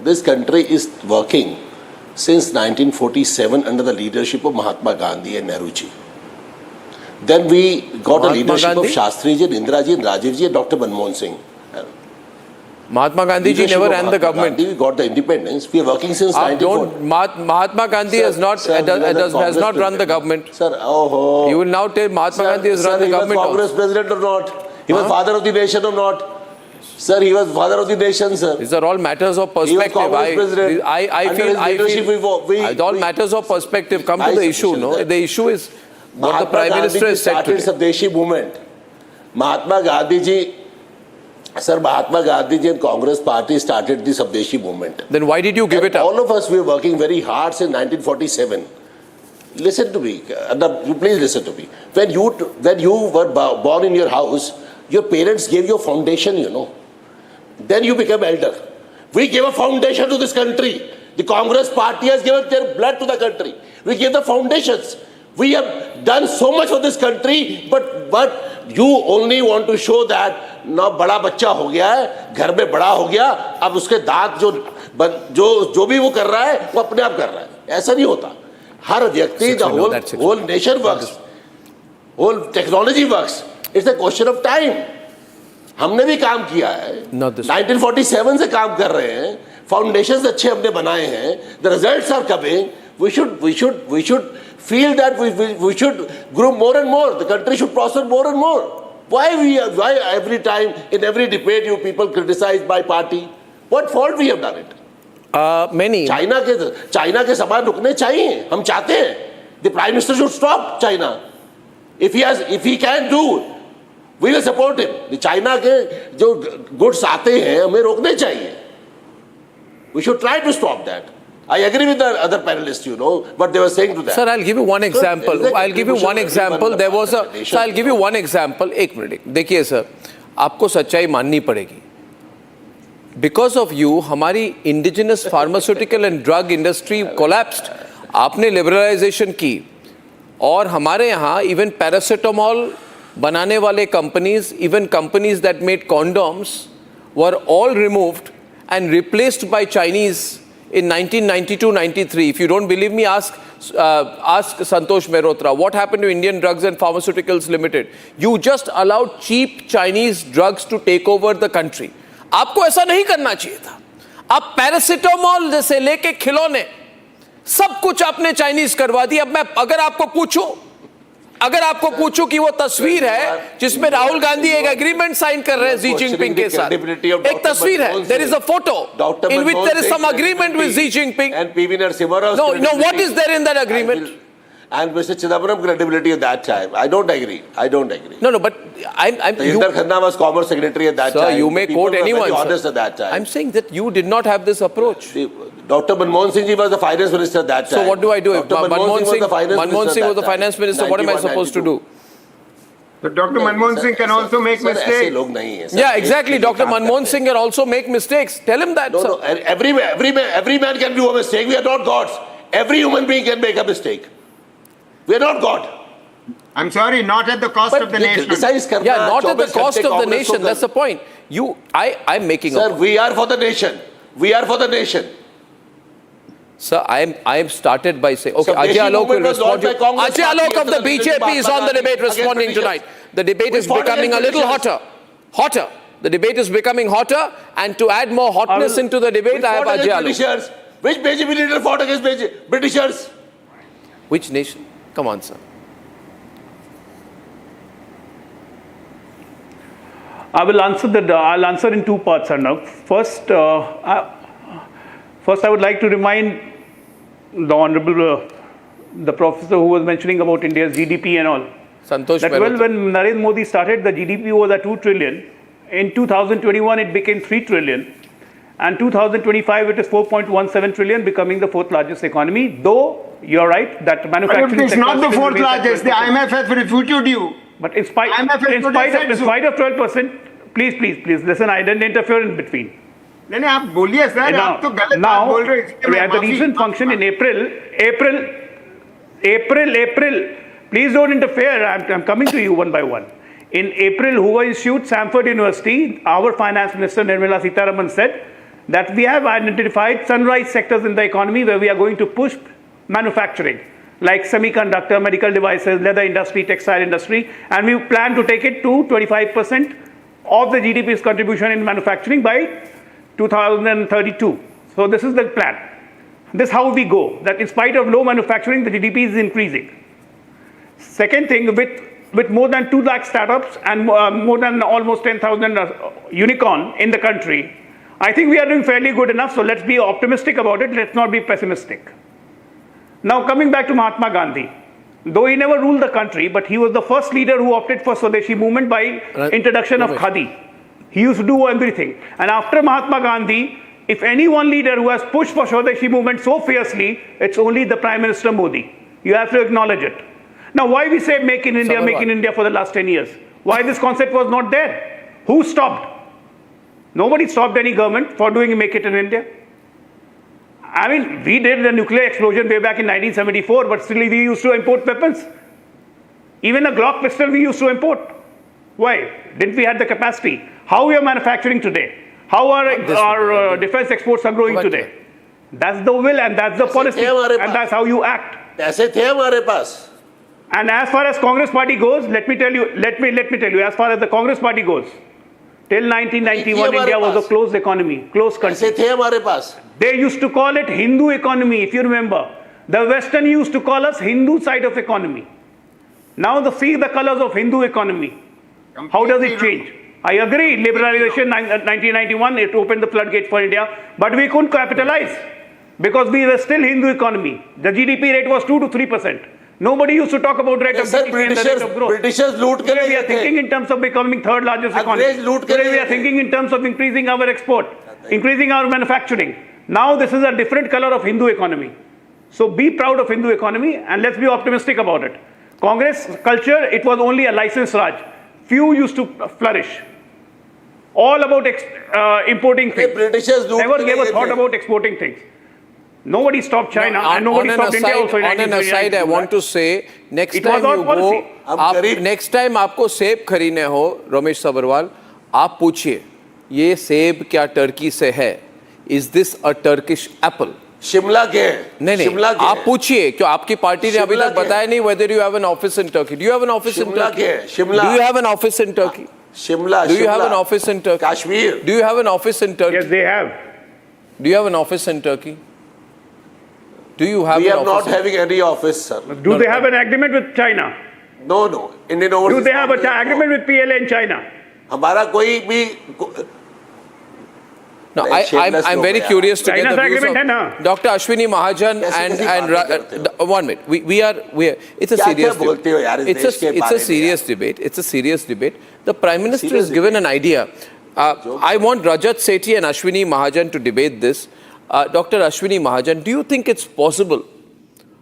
This country is working since 1947 under the leadership of Mahatma Gandhi and Nehruji. Then we got a leadership of Shastriji, Indiraji, and Rajivji, and Dr. Manmohan Singh. Mahatma Gandhi ji never ran the government. We got the independence. We are working since 1940. Mahatma Gandhi has not run the government. Sir, you will now tell Mahatma Gandhi has run the government. He was Congress president or not? He was father of the nation or not? Sir, he was father of the nation, sir. These are all matters of perspective. He was Congress president. I feel all matters of perspective come to the issue. No, the issue is what the Prime Minister has said today. Swadeshi movement. Mahatma Gandhi ji and Congress Party started the Swadeshi movement. Then why did you give it up? All of us were working very hard since 1947. Listen to me. Please listen to me. When you were born in your house, your parents gave you a foundation, you know. Then you became elder. We gave a foundation to this country. The Congress Party has given their blood to the country. We gave the foundations. We have done so much for this country, but you only want to show that ना बड़ा बच्चा हो गया है, घर में बड़ा हो गया, अब उसके दांत जो भी वो कर रहा है वो अपने आप कर रहा है. ऐसा नहीं होता. हर व्यक्ति, the whole nation works, whole technology works. It's a question of time. हमने भी काम किया है. 1947 से काम कर रहे हैं. Foundations अच्छे हमने बनाए हैं. The results are coming. We should feel that we should grow more and more. The country should prosper more and more. Why every time in every debate you people criticize my party? What fault we have done it? Many. China के समान रुकने चाहिए. हम चाहते हैं. The Prime Minister should stop China. If he can do, we will support him. The China के जो goods आते हैं हमें रोकने चाहिए. We should try to stop that. I agree with the other panelists, what they were saying to that. Sir, I'll give you one example. There was a. Sir, I'll give you one example. एक minute. देखिए sir, आपको सच्चाई माननी पड़ेगी. Because of you, हमारी indigenous pharmaceutical and drug industry collapsed. आपने liberalization की और हमारे यहाँ even paracetamol बनाने वाले companies, even companies that made condoms were all removed and replaced by Chinese in 1992-93. If you don't believe me, ask Santosh Mehrotra. What happened to Indian Drugs and Pharmaceuticals Limited? You just allowed cheap Chinese drugs to take over the country. आपको ऐसा नहीं करना चाहिए था. आप paracetamol जैसे लेके खिलौने सब कुछ आपने चाइनीज करवा दिया. अब मैं अगर आपको पूछूं कि वो तस्वीर है जिसमें राहुल गांधी एक एग्रीमेंट साइन कर रहे हैं जी जिनपिंग के साथ, एक तस्वीर है, there is a photo in which there is some agreement with Xi Jinping and PV Narasimha Rao's no what is there in that agreement and Mr. Chidambaram credibility at that time. I don't agree. No, but Inder Khanna was Commerce Secretary at that time. Sir, you may quote anyone, honest at that time. I'm saying that you did not have this approach. Dr. Manmohan Singh ji was the finance minister at that time. So what do I do? If Manmohan Singh was the finance minister, what am I supposed to do? But Dr. Manmohan Singh can also make mistakes. Yeah, exactly. Dr. Manmohan Singh can also make mistakes. Tell him that. No, every man can do a mistake. We are not gods. Every human being can make a mistake. We are not God. I'm sorry, not at the cost of the nation. Yeah, not at the cost of the nation. That's the point. I'm making. Sir, we are for the nation. We are for the nation. Sir, I have started by saying, okay, Ajay Alok will respond. Ajay Alok of the BJP is on the debate responding tonight. The debate is becoming a little hotter. The debate is becoming hotter, and to add more hotness into the debate, I have Ajay Alok. Which BJP leader fought against Britishers? Which nation? Come on, sir. I'll answer in two parts, Arnab. First, I would like to remind the Honorable, the professor who was mentioning about India's GDP and all. Santosh that when Narendra Modi started, the GDP was at 2 trillion. In 2021, it became 3 trillion. And 2025, it is 4.17 trillion, becoming the fourth largest economy. Though, you're right, that manufacturing... It's not the fourth largest. The IMF has refuted you. But in spite of 12%, please, listen, I didn't interfere in between. नहीं आप बोलिए sir, आप तो गलत बात बोल रहे हैं. At the recent function in April, please don't interfere. I'm coming to you one by one. In April, Hoover Institute, Samford University, our finance minister Nirmala Sitharaman said that we have identified sunrise sectors in the economy where we are going to push manufacturing, like semiconductor, medical devices, leather industry, textile industry, and we plan to take it to 25% of the GDP's contribution in manufacturing by 2032. So this is the plan. This is how we go, that in spite of low manufacturing, the GDP is increasing. Second thing, with more than 2 lakh startups and more than almost 10,000 unicorn in the country, I think we are doing fairly good enough. So let's be optimistic about it. Let's not be pessimistic. Now coming back to Mahatma Gandhi, though he never ruled the country, but he was the first leader who opted for Swadeshi movement by introduction of Khadi. He used to do everything. And after Mahatma Gandhi, if any one leader who has pushed for Swadeshi movement so fiercely, it's only the Prime Minister Modi. You have to acknowledge it. Now, why we say make in India for the last 10 years? Why this concept was not there? Who stopped? Nobody stopped any government for doing make it in India. I mean, we did the nuclear explosion way back in 1974, but still we used to import weapons. Even a Glock pistol we used to import. Why? Didn't we have the capacity? How we are manufacturing today? How our defense exports are growing today? That's the will and that's the policy, and that's how you act. ऐसे थे हमारे पास. And as far as Congress party goes, let me tell you, as far as the Congress party goes, till 1991, India was a closed economy, closed country. ऐसे थे हमारे पास. They used to call it Hindu economy, if you remember. The Western used to call us Hindu side of economy. Now see the colors of Hindu economy. How does it change? I agree, liberalization 1991, it opened the floodgate for India, but we couldn't capitalize because we were still Hindu economy. The GDP rate was 2 to 3%. Nobody used to talk about rate of GDP and the rate of growth. Britishers loot के Today we are thinking in terms of becoming third largest economy. Today we are thinking in terms of increasing our export, increasing our manufacturing. Now this is a different color of Hindu economy. So be proud of Hindu economy and let's be optimistic about it. Congress culture, it was only a license raj. Few used to flourish. All about importing things. Never gave a thought about exporting things. Nobody stopped China and nobody stopped India also. On an aside, I want to say, next time you go, next time आपको सेब खरीदने हो, रमेश सबरवाल, आप पूछिए, ये सेब क्या Turkey से है? Is this a Turkish apple? Shimla के नहीं आप पूछिए क्यों आपकी पार्टी ने अभी तक बताया नहीं whether you have an office in Turkey. Do you have an office in Turkey? Do you have an office in Turkey? Shimla. Do you have an office in Turkey? Kashmir. Do you have an office in Turkey? Yes, they have. Do you have an office in Turkey? Do you have We an are not office having any office, sir. Do they have an agreement with China? No. Indian Overseas. Do they have an agreement with PLA in China? हमारा कोई भी No, I'm very curious to get the views of Dr. Ashwini Mahajan and 1 minute. We are it's a serious debate. It's a serious debate. It's a serious debate. The Prime Minister has given an idea. I want Rajat Sethi and Ashwini Mahajan to debate this. Dr. Ashwini Mahajan, do you think it's possible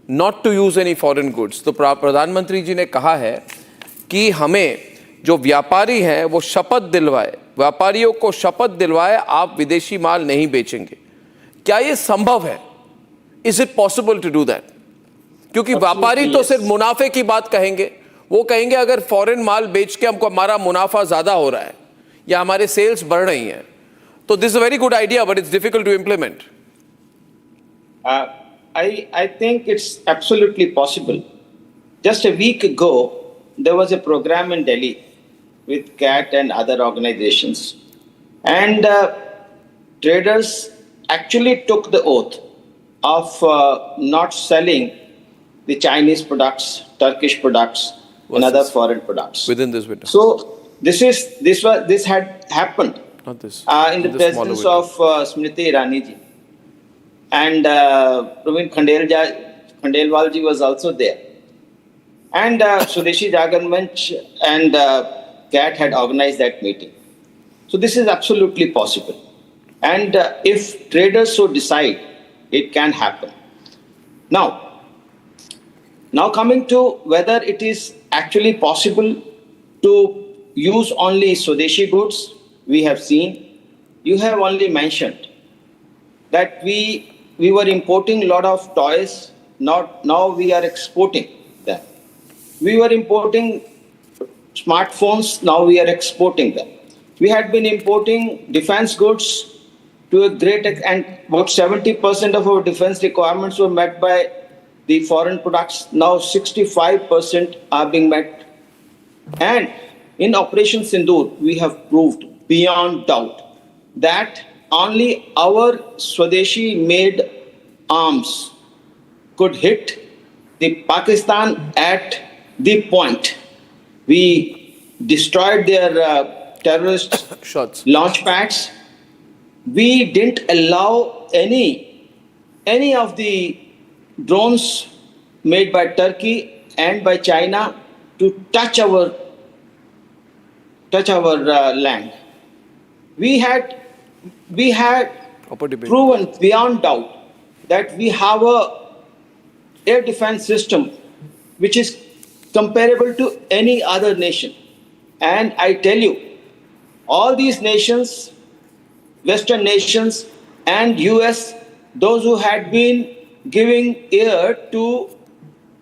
not to use any foreign goods? तो प्रधानमंत्री जी ने कहा है कि हमें जो व्यापारी हैं वो शपथ दिलवाए, व्यापारियों को शपथ दिलवाए आप विदेशी माल नहीं बेचेंगे. क्या ये संभव है? Is it possible to do that? क्योंकि व्यापारी तो सिर्फ मुनाफे की बात कहेंगे. वो कहेंगे अगर फॉरेन माल बेच के हमको हमारा मुनाफा ज्यादा हो रहा है या हमारे सेल्स बढ़ रही हैं, तो this is a very good idea, but it's difficult to implement. I think it's absolutely possible. Just a week ago, there was a program in Delhi with CAT and other organizations. And traders actually took the oath of not selling the Chinese products, Turkish products, and other foreign products. Within this window. So this had happened Not this. In the presence of Smriti Irani ji. And Praveen Khandelwal ji was also there. And Swadeshi Jagan Manch and CAT had organized that meeting. So this is absolutely possible. And if traders so decide, it can happen. Now coming to whether it is actually possible to use only Swadeshi goods, we have seen, you have only mentioned that we were importing a lot of toys, now we are exporting them. We were importing smartphones, now we are exporting them. We had been importing defense goods to a great extent, about 70% of our defense requirements were met by the foreign products. Now 65% are being met. And in Operation Sindoor, we have proved beyond doubt that only our Swadeshi-made arms could hit the Pakistan at the point. We destroyed their terrorist launch pads. We didn't allow any of the drones made by Turkey and by China to touch our land. We had proven beyond doubt that we have a air defense system which is comparable to any other nation. And I tell you, all these nations, Western nations and US those who had been giving ear to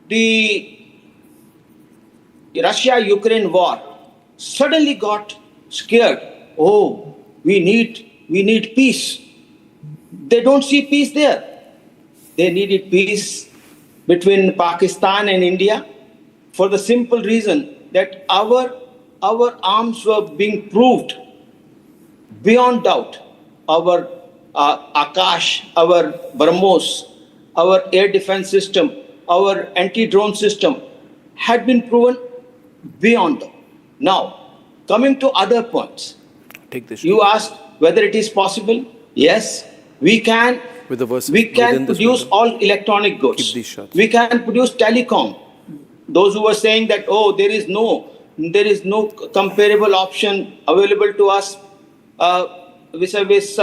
the Russia-Ukraine war suddenly got scared. Oh, we need peace. They don't see peace there. They needed peace between Pakistan and India for the simple reason that our arms were being proved beyond doubt. Our Akash, our BrahMos, our air defense system, our anti-drone system had been proven beyond doubt. Now, coming to other points, you asked whether it is possible. Yes, we can. We can produce all electronic goods. We can produce telecom. Those who were saying that, oh, there is no comparable option available to us vis-a-vis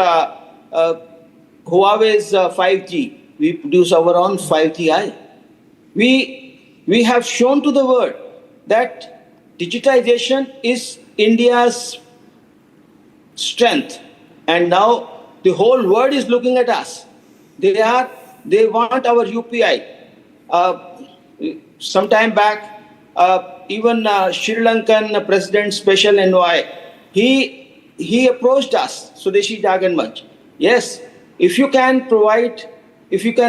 Huawei's 5G. We produce our own 5Gi. We have shown to the world that digitization is India's strength, and now the whole world is looking at us. They want our UPI. Sometime back, even Sri Lankan President Special Envoy, he approached us, Swadeshi Jaganmanch. Yes, if you can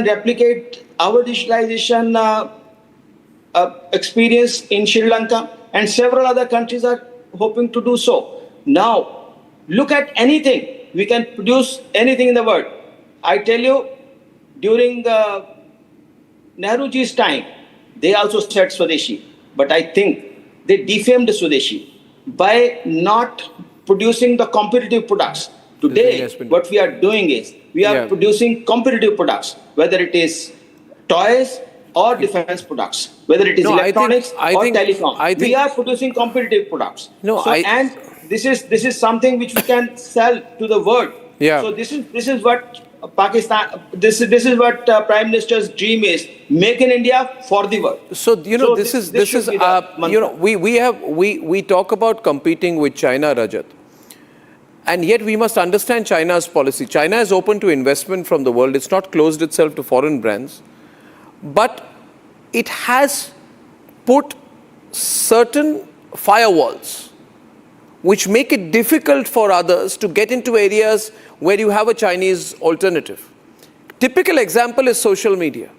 replicate our digitalization experience in Sri Lanka, and several other countries are hoping to do so. Now, look at anything. We can produce anything in the world. I tell you, during Nehruji's time, they also said Swadeshi. But I think they defamed Swadeshi by not producing the competitive products. Today, what we are doing is, we are producing competitive products, whether it is toys or defense products, whether it is electronics or telecom. We are producing competitive products. And this is something which we can sell to the world. So this is what Pakistan, this is what Prime Minister's dream is: make in India for the world. So we talk about competing with China, Rajat, and yet we must understand China's policy. China is open to investment from the world. It's not closed itself to foreign brands, but it has put certain firewalls which make it difficult for others to get into areas where you have a Chinese alternative. Typical example is social media.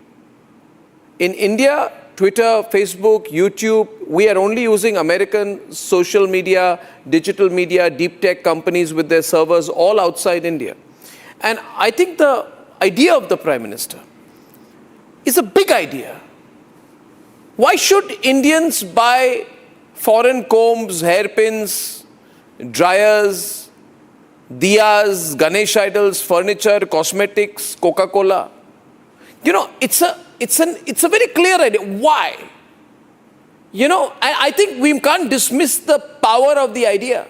In India, Twitter, Facebook, YouTube, we are only using American social media, digital media, deep tech companies with their servers all outside India. And I think the idea of the Prime Minister is a big idea. Why should Indians buy foreign combs, hairpins, dryers, diyas, Ganesh idols, furniture, cosmetics, Coca-Cola? It's a very clear idea. Why? I think we can't dismiss the power of the idea.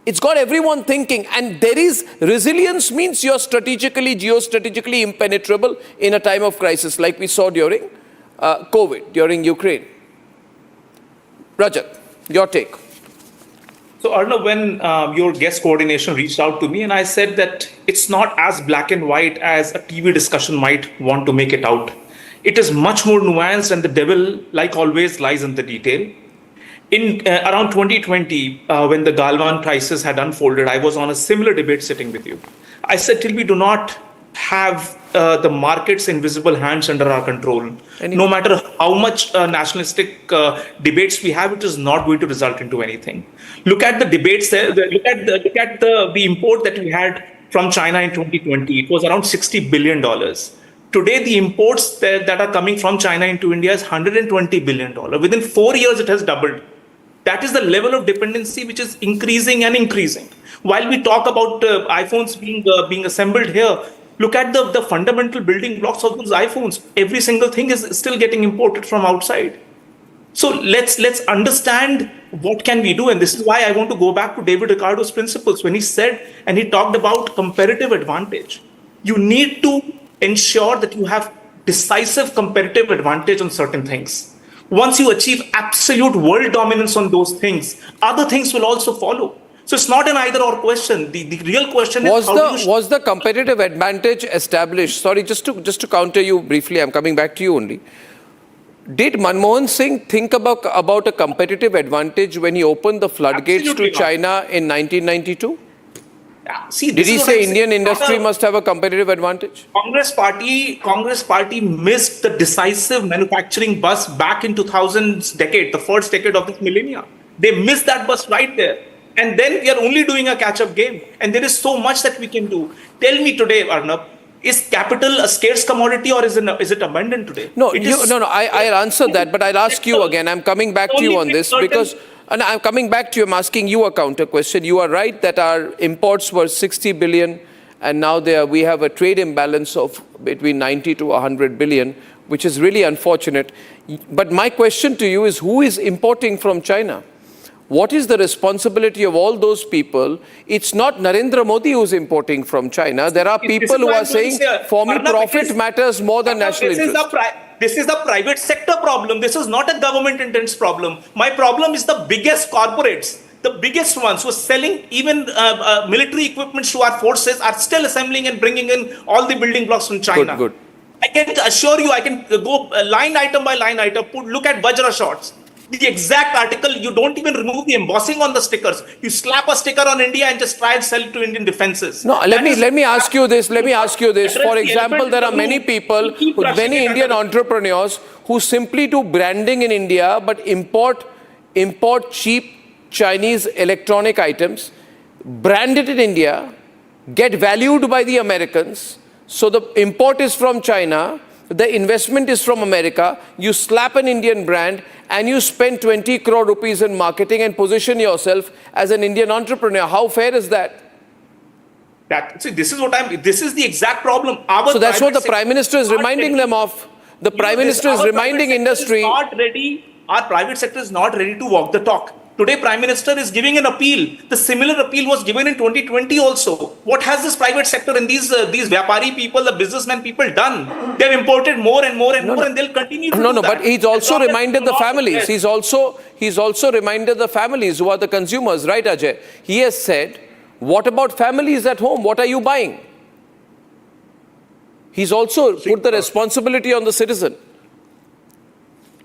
It's got everyone thinking, and there is resilience means you're geostrategically impenetrable in a time of crisis, like we saw during COVID, during Ukraine. Rajat, your take. So Arnab, when your guest coordination reached out to me, and I said that it's not as black and white as a TV discussion might want to make it out. It is much more nuanced, and the devil, like always, lies in the detail. In around 2020, when the Galwan crisis had unfolded, I was on a similar debate sitting with you. I said, till we do not have the market's invisible hands under our control, no matter how much nationalistic debates we have, it is not going to result into anything. Look at the debates there. Look at the import that we had from China in 2020. It was around $60 billion. Today, the imports that are coming from China into India is $120 billion. Within 4 years, it has doubled. That is the level of dependency which is increasing and increasing. While we talk about iPhones being assembled here, look at the fundamental building blocks of those iPhones. Every single thing is still getting imported from outside. So let's understand what can we do. And this is why I want to go back to David Ricardo's principles when he said, and he talked about comparative advantage. You need to ensure that you have decisive comparative advantage on certain things. Once you achieve absolute world dominance on those things, other things will also follow. So it's not an either or question. The real question Was is was the competitive advantage established? Sorry, just to counter you briefly, I'm coming back to you only. Did Manmohan Singh think about a competitive advantage when he opened the floodgates to China in 1992? See, did he say Indian industry must have a competitive advantage? Congress party missed the decisive manufacturing bus back in 2000s decade, the first decade of this millennia. They missed that bus right there. And then we are only doing a catch-up game. And there is so much that we can do. Tell me today, Arnab, is capital a scarce commodity or is it abundant today? No, I'll answer that, but I'll ask you again. I'm coming back to you on this because, and I'm coming back to you, I'm asking you a counter question. You are right that our imports were 60 billion and now we have a trade imbalance of between 90 to 100 billion, which is really unfortunate. But my question to you is, who is importing from China? What is the responsibility of all those people? It's not Narendra Modi who's importing from China. There are people who are saying, for me, profit matters more than national interest. This is the private sector problem. This is not a government intense problem. My problem is the biggest corporates, the biggest ones who are selling even military equipment to our forces are still assembling and bringing in all the building blocks from China. Good. I can assure you, I can go line item by line item, look at Vajra shots. The exact article, you don't even remove the embossing on the stickers. You slap a sticker on India and just try and sell it to Indian defenses. No, let me ask you this. For example, there are many people, many Indian entrepreneurs who simply do branding in India but import cheap Chinese electronic items, brand it in India, get valued by the Americans. So the import is from China, the investment is from America, you slap an Indian brand and you spend 20 crore rupees in marketing and position yourself as an Indian entrepreneur. How fair is that? This is the exact problem. So that's what the Prime Minister is reminding them of. The Prime Minister is reminding industry. Our private sector is not ready to walk the talk. Today, Prime Minister is giving an appeal. The similar appeal was given in 2020 also. What has this private sector and these Vyapari people, the businessmen people done? They've imported more and more and they'll continue to do that. But he's also reminded the families. He's also reminded the families who are the consumers, right, Ajay? He has said, what about families at home? What are you buying? He's also put the responsibility on the citizen.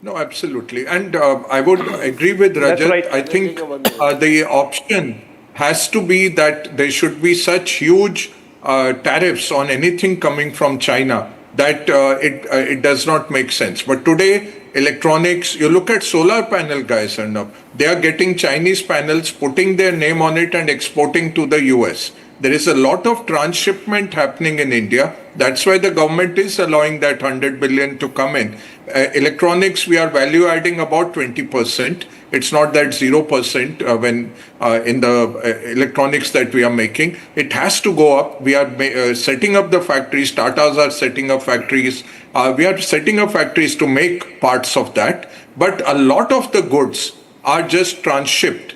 No, absolutely. And I would agree with Rajat. Right. I think the option has to be that there should be such huge tariffs on anything coming from China that it does not make sense. But today, electronics, you look at solar panel guys, Arnab, they are getting Chinese panels, putting their name on it and exporting to the US. There is a lot of transshipment happening in India. That's why the government is allowing that 100 billion to come in. Electronics, we are value adding about 20%. It's not that 0% when in the electronics that we are making. It has to go up. We are setting up the factories. Tatas are setting up factories. We are setting up factories to make parts of that. But a lot of the goods are just transshipped.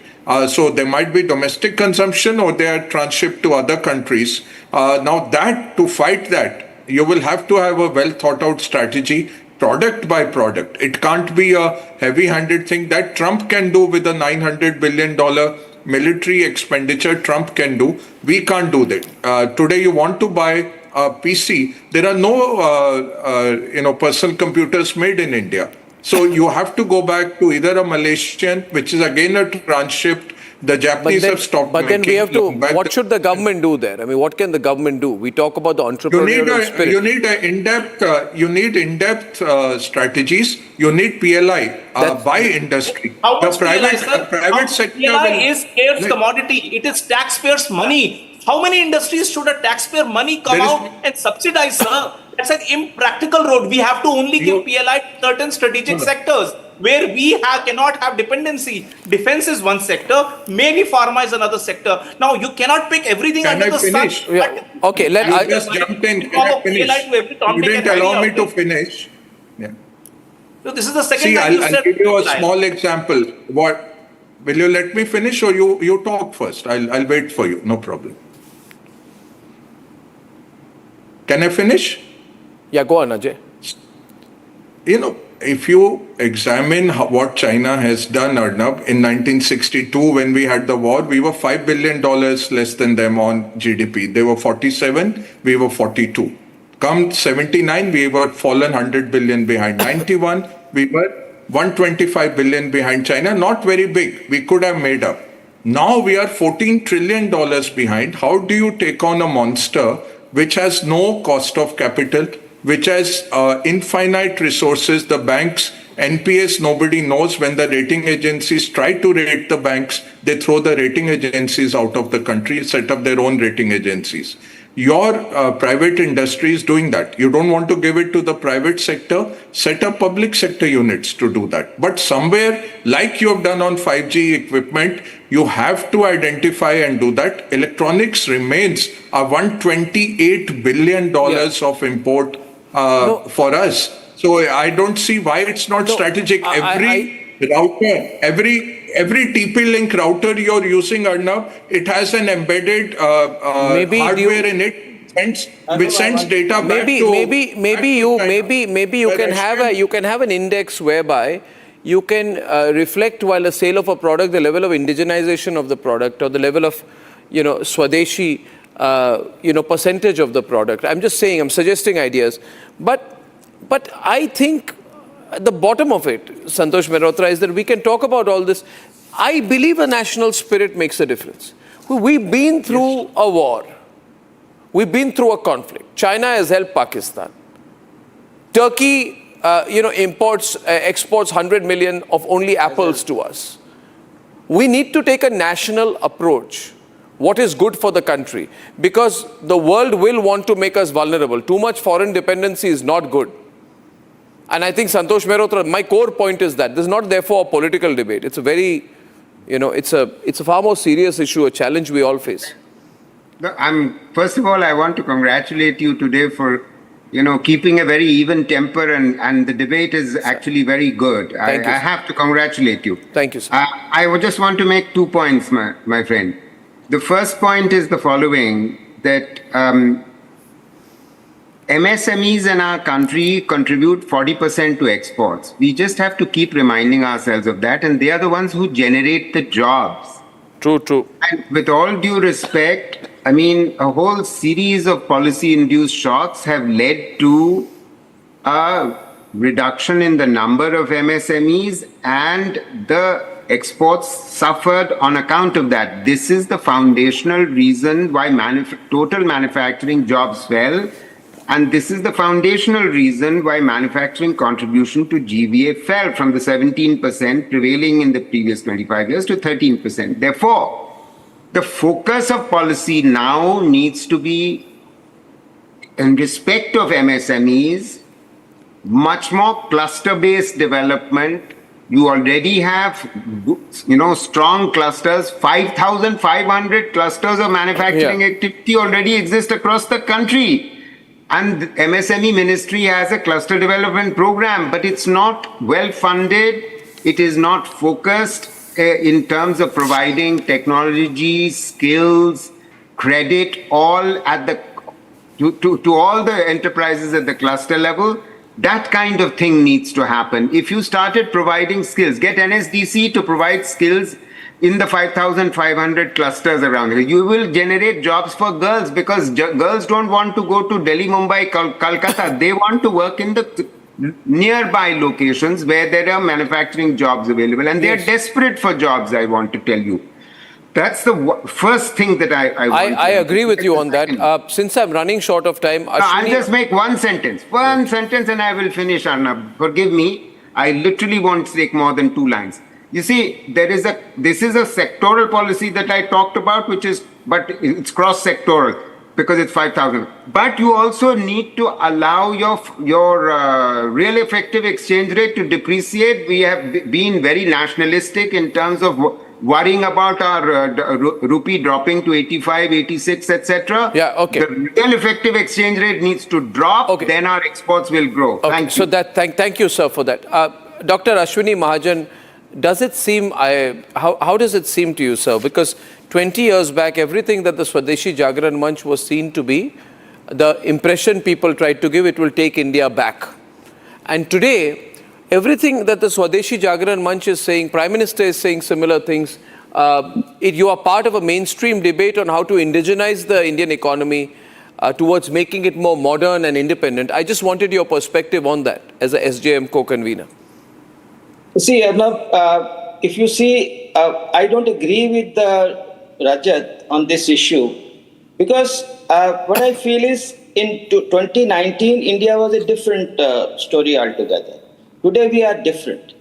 So there might be domestic consumption or they are transshipped to other countries. Now to fight that, you will have to have a well thought out strategy, product by product. It can't be a heavy-handed thing that Trump can do with a $900 billion military expenditure. Trump can do. We can't do that. Today you want to buy a PC, there are no personal computers made in India. So you have to go back to either a Malaysian, which is again a transshipped. The Japanese have stopped making. But then we have to, what should the government do there? I mean, what can the government do? We talk about the entrepreneurial spirit. You need in-depth strategies. You need PLI by industry. How much private sector PLI is scarce commodity. It is taxpayers' money. How many industries should a taxpayer money come out and subsidize, sir? That's an impractical road. We have to only give PLI to certain strategic sectors where we cannot have dependency. Defense is one sector, maybe pharma is another sector. Now, you cannot pick everything under the sun. Yeah. Okay, I just jumped in. Can I finish? You didn't allow me to finish. Yeah. So this is the second See, time I'll give you a small example. Will you let me finish or you talk first? I'll wait for you. No problem. Can I finish? Yeah, go on, Ajay. if you examine what China has done, Arnab, in 1962 when we had the war, we were $5 billion less than them on GDP. They were 47, we were 42. Come 79, we were fallen 100 billion behind. 91, we were 125 billion behind China. Not very big. We could have made up. Now we are $14 trillion behind. How do you take on a monster which has no cost of capital, which has infinite resources? The banks, NPS, nobody knows. When the rating agencies try to rate the banks, they throw the rating agencies out of the country, set up their own rating agencies. Your private industry is doing that. You don't want to give it to the private sector, set up public sector units to do that. But somewhere, like you have done on 5G equipment, you have to identify and do that. Electronics remains a $128 billion of import for us. So I don't see why it's not strategic. Router, every TP-Link router you're using, Arnab, it has an embedded hardware in it, which sends data back to. Maybe you can have an index whereby you can reflect while a sale of a product the level of indigenization of the product or the level of Swadeshi percentage of the product. I'm just saying, I'm suggesting ideas, but I think at the bottom of it, Santosh Mehrotra, is that we can talk about all this. I believe a national spirit makes a difference. We've been through a war. We've been through a conflict. China has helped Pakistan. Turkey, exports 100 million of only apples to us. We need to take a national approach. What is good for the country? Because the world will want to make us vulnerable. Too much foreign dependency is not good. And I think Santosh Mehrotra, my core point is that this is not therefore a political debate. It's a very, it's a far more serious issue, a challenge we all face. First of all, I want to congratulate you today for, keeping a very even temper and the debate is actually very good. I have to congratulate you. Thank you, sir. I would just want to make 2 points, my friend. The first point is the following, that MSMEs in our country contribute 40% to exports. We just have to keep reminding ourselves of that, and they are the ones who generate the jobs. True. And with all due respect, I mean, a whole series of policy-induced shocks have led to a reduction in the number of MSMEs, and the exports suffered on account of that. This is the foundational reason why total manufacturing jobs fell. And this is the foundational reason why manufacturing contribution to GVA fell from the 17% prevailing in the previous 25 years to 13%. Therefore, the focus of policy now needs to be, in respect of MSMEs, much more cluster-based development. You already have, strong clusters. 5,500 clusters of manufacturing activity already exist across the country. And the MSME ministry has a cluster development program, but it's not well funded. It is not focused in terms of providing technology, skills, credit, all at to all the enterprises at the cluster level. That kind of thing needs to happen. If you started providing skills, get NSDC to provide skills in the 5,500 clusters around here. You will generate jobs for girls, because girls don't want to go to Delhi, Mumbai, Calcutta. They want to work in the nearby locations where there are manufacturing jobs available. And they are desperate for jobs, I want to tell you. That's the first thing that I agree with you on that. Since I'm running short of time, I'll just make one sentence. One sentence and I will finish, Arnab. Forgive me. I literally won't take more than 2 lines. You see, this is a sectoral policy that I talked about, but it's cross-sectoral because it's 5,000. But you also need to allow your real effective exchange rate to depreciate. We have been very nationalistic in terms of worrying about our rupee dropping to 85, 86, etc. Yeah, okay. The real effective exchange rate needs to drop, then our exports will grow. Okay. Thank you, sir, for that. Dr. Ashwini Mahajan, does it seem, how does it seem to you, sir? Because 20 years back, everything that the Swadeshi Jagran Manch was seen to be, the impression people tried to give, it will take India back. And today, everything that the Swadeshi Jagaran Manch is saying, Prime Minister is saying similar things. You are part of a mainstream debate on how to indigenize the Indian economy towards making it more modern and independent. I just wanted your perspective on that as a SJM co-convener. See, Arnab, if you see, I don't agree with Rajat on this issue, because what I feel is in 2019, India was a different story altogether. Today we are different.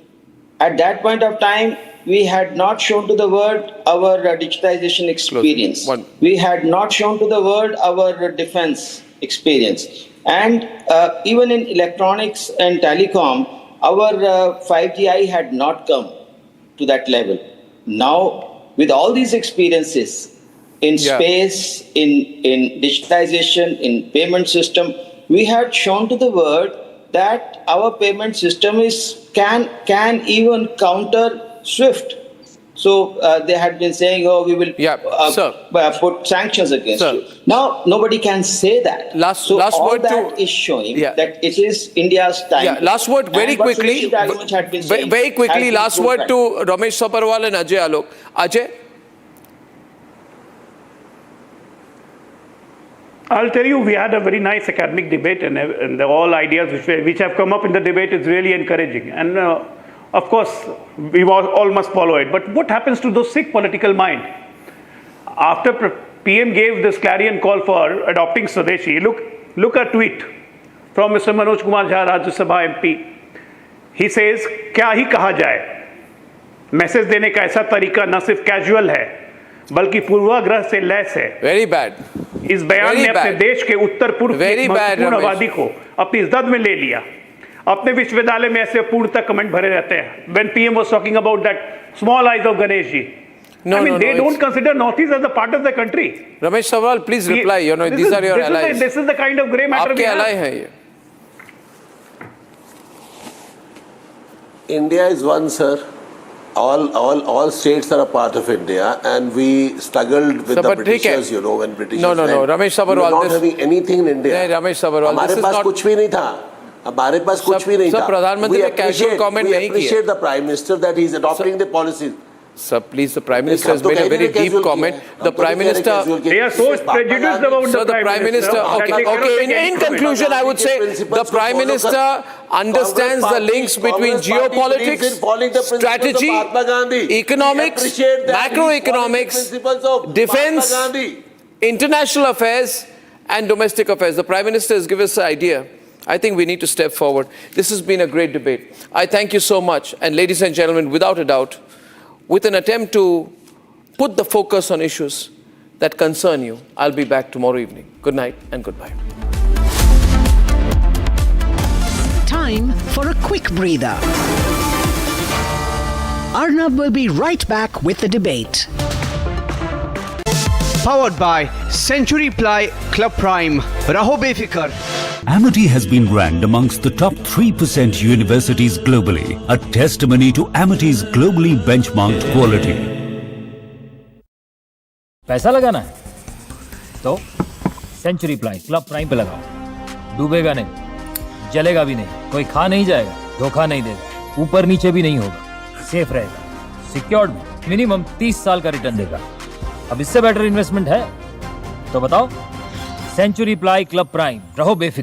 At that point of time, we had not shown to the world our digitization experience. We had not shown to the world our defense experience. And even in electronics and telecom, our 5Gi had not come to that level. Now, with all these experiences in space, in digitization, in payment system, we had shown to the world that our payment system can even counter SWIFT. So they had been saying, oh, we will put sanctions against you. Now, nobody can say that. So last all word that is showing that it is India's time. Yeah, last word very quickly. Very quickly, last word to Ramesh Sabharwal and Ajay Alok. Ajay? I'll tell you, we had a very nice academic debate, and all ideas which have come up in the debate is really encouraging. And of course, we all must follow it. But what happens to those sick political mind? After PM gave this clarion call for adopting Swadeshi, look at tweet from Mr. Manoj Kumar Jha, Rajya Sabha MP. He says, क्या ही कहा जाए? Message देने का ऐसा तरीका न सिर्फ casual है, बल्कि पूर्वाग्रह से लैस है. Very bad. इस बयान ने अपने देश के उत्तर पूर्व की महत्वपूर्ण आबादी को अपनी जद में ले लिया. अपने विश्वविद्यालय में ऐसे पूर्णतः कमेंट भरे रहते हैं. When PM was talking about that small eyes of Ganesh ji, they don't consider Northeast as a part of the country. Ramesh Sabharwal, please reply. These are your allies. This is the kind of grey matter we have. आपके ally हैं ये. India is one, sir. All states are a part of India, and we struggled with the Britishers, when Britishers No, Ramesh Sabharwal. We were not having anything in India. Ramesh Sabharwal, हमारे पास कुछ भी नहीं था. हमारे पास कुछ भी नहीं था. प्रधानमंत्री ने casual comment नहीं किया. We appreciate the Prime Minister that he is adopting the policies. Sir, please, the Prime Minister has made a very deep comment. The Prime Minister... They are so prejudiced about the Prime Minister. Okay. In conclusion, I would say the Prime Minister understands the links between geopolitics, strategy, economics, macroeconomics, defense, international affairs, and domestic affairs. The Prime Minister has given us an idea. I think we need to step forward. This has been a great debate. I thank you so much. And ladies and gentlemen, without a doubt, with an attempt to put the focus on issues that concern you, I'll be back tomorrow evening. Good night and goodbye. Time for a quick breather. Arnab will be right back with the debate. Powered by Century Ply Club Prime. Raho befikar. Amity has been ranked amongst the top 3% universities globally, a testimony to Amity's globally benchmarked quality. पैसा लगाना है तो century ply club prime पे लगाओ. डूबेगा नहीं, जलेगा भी नहीं, कोई खा नहीं जाएगा, धोखा नहीं देगा, ऊपर नीचे भी नहीं होगा, सेफ रहेगा, सिक्योर्ड भी, मिनिमम 30 साल का रिटर्न देगा. अब इससे बेटर इन्वेस्टमेंट है तो बताओ. सेंचुरी प्लाई क्लब प्राइम, रहो बेफिक्र.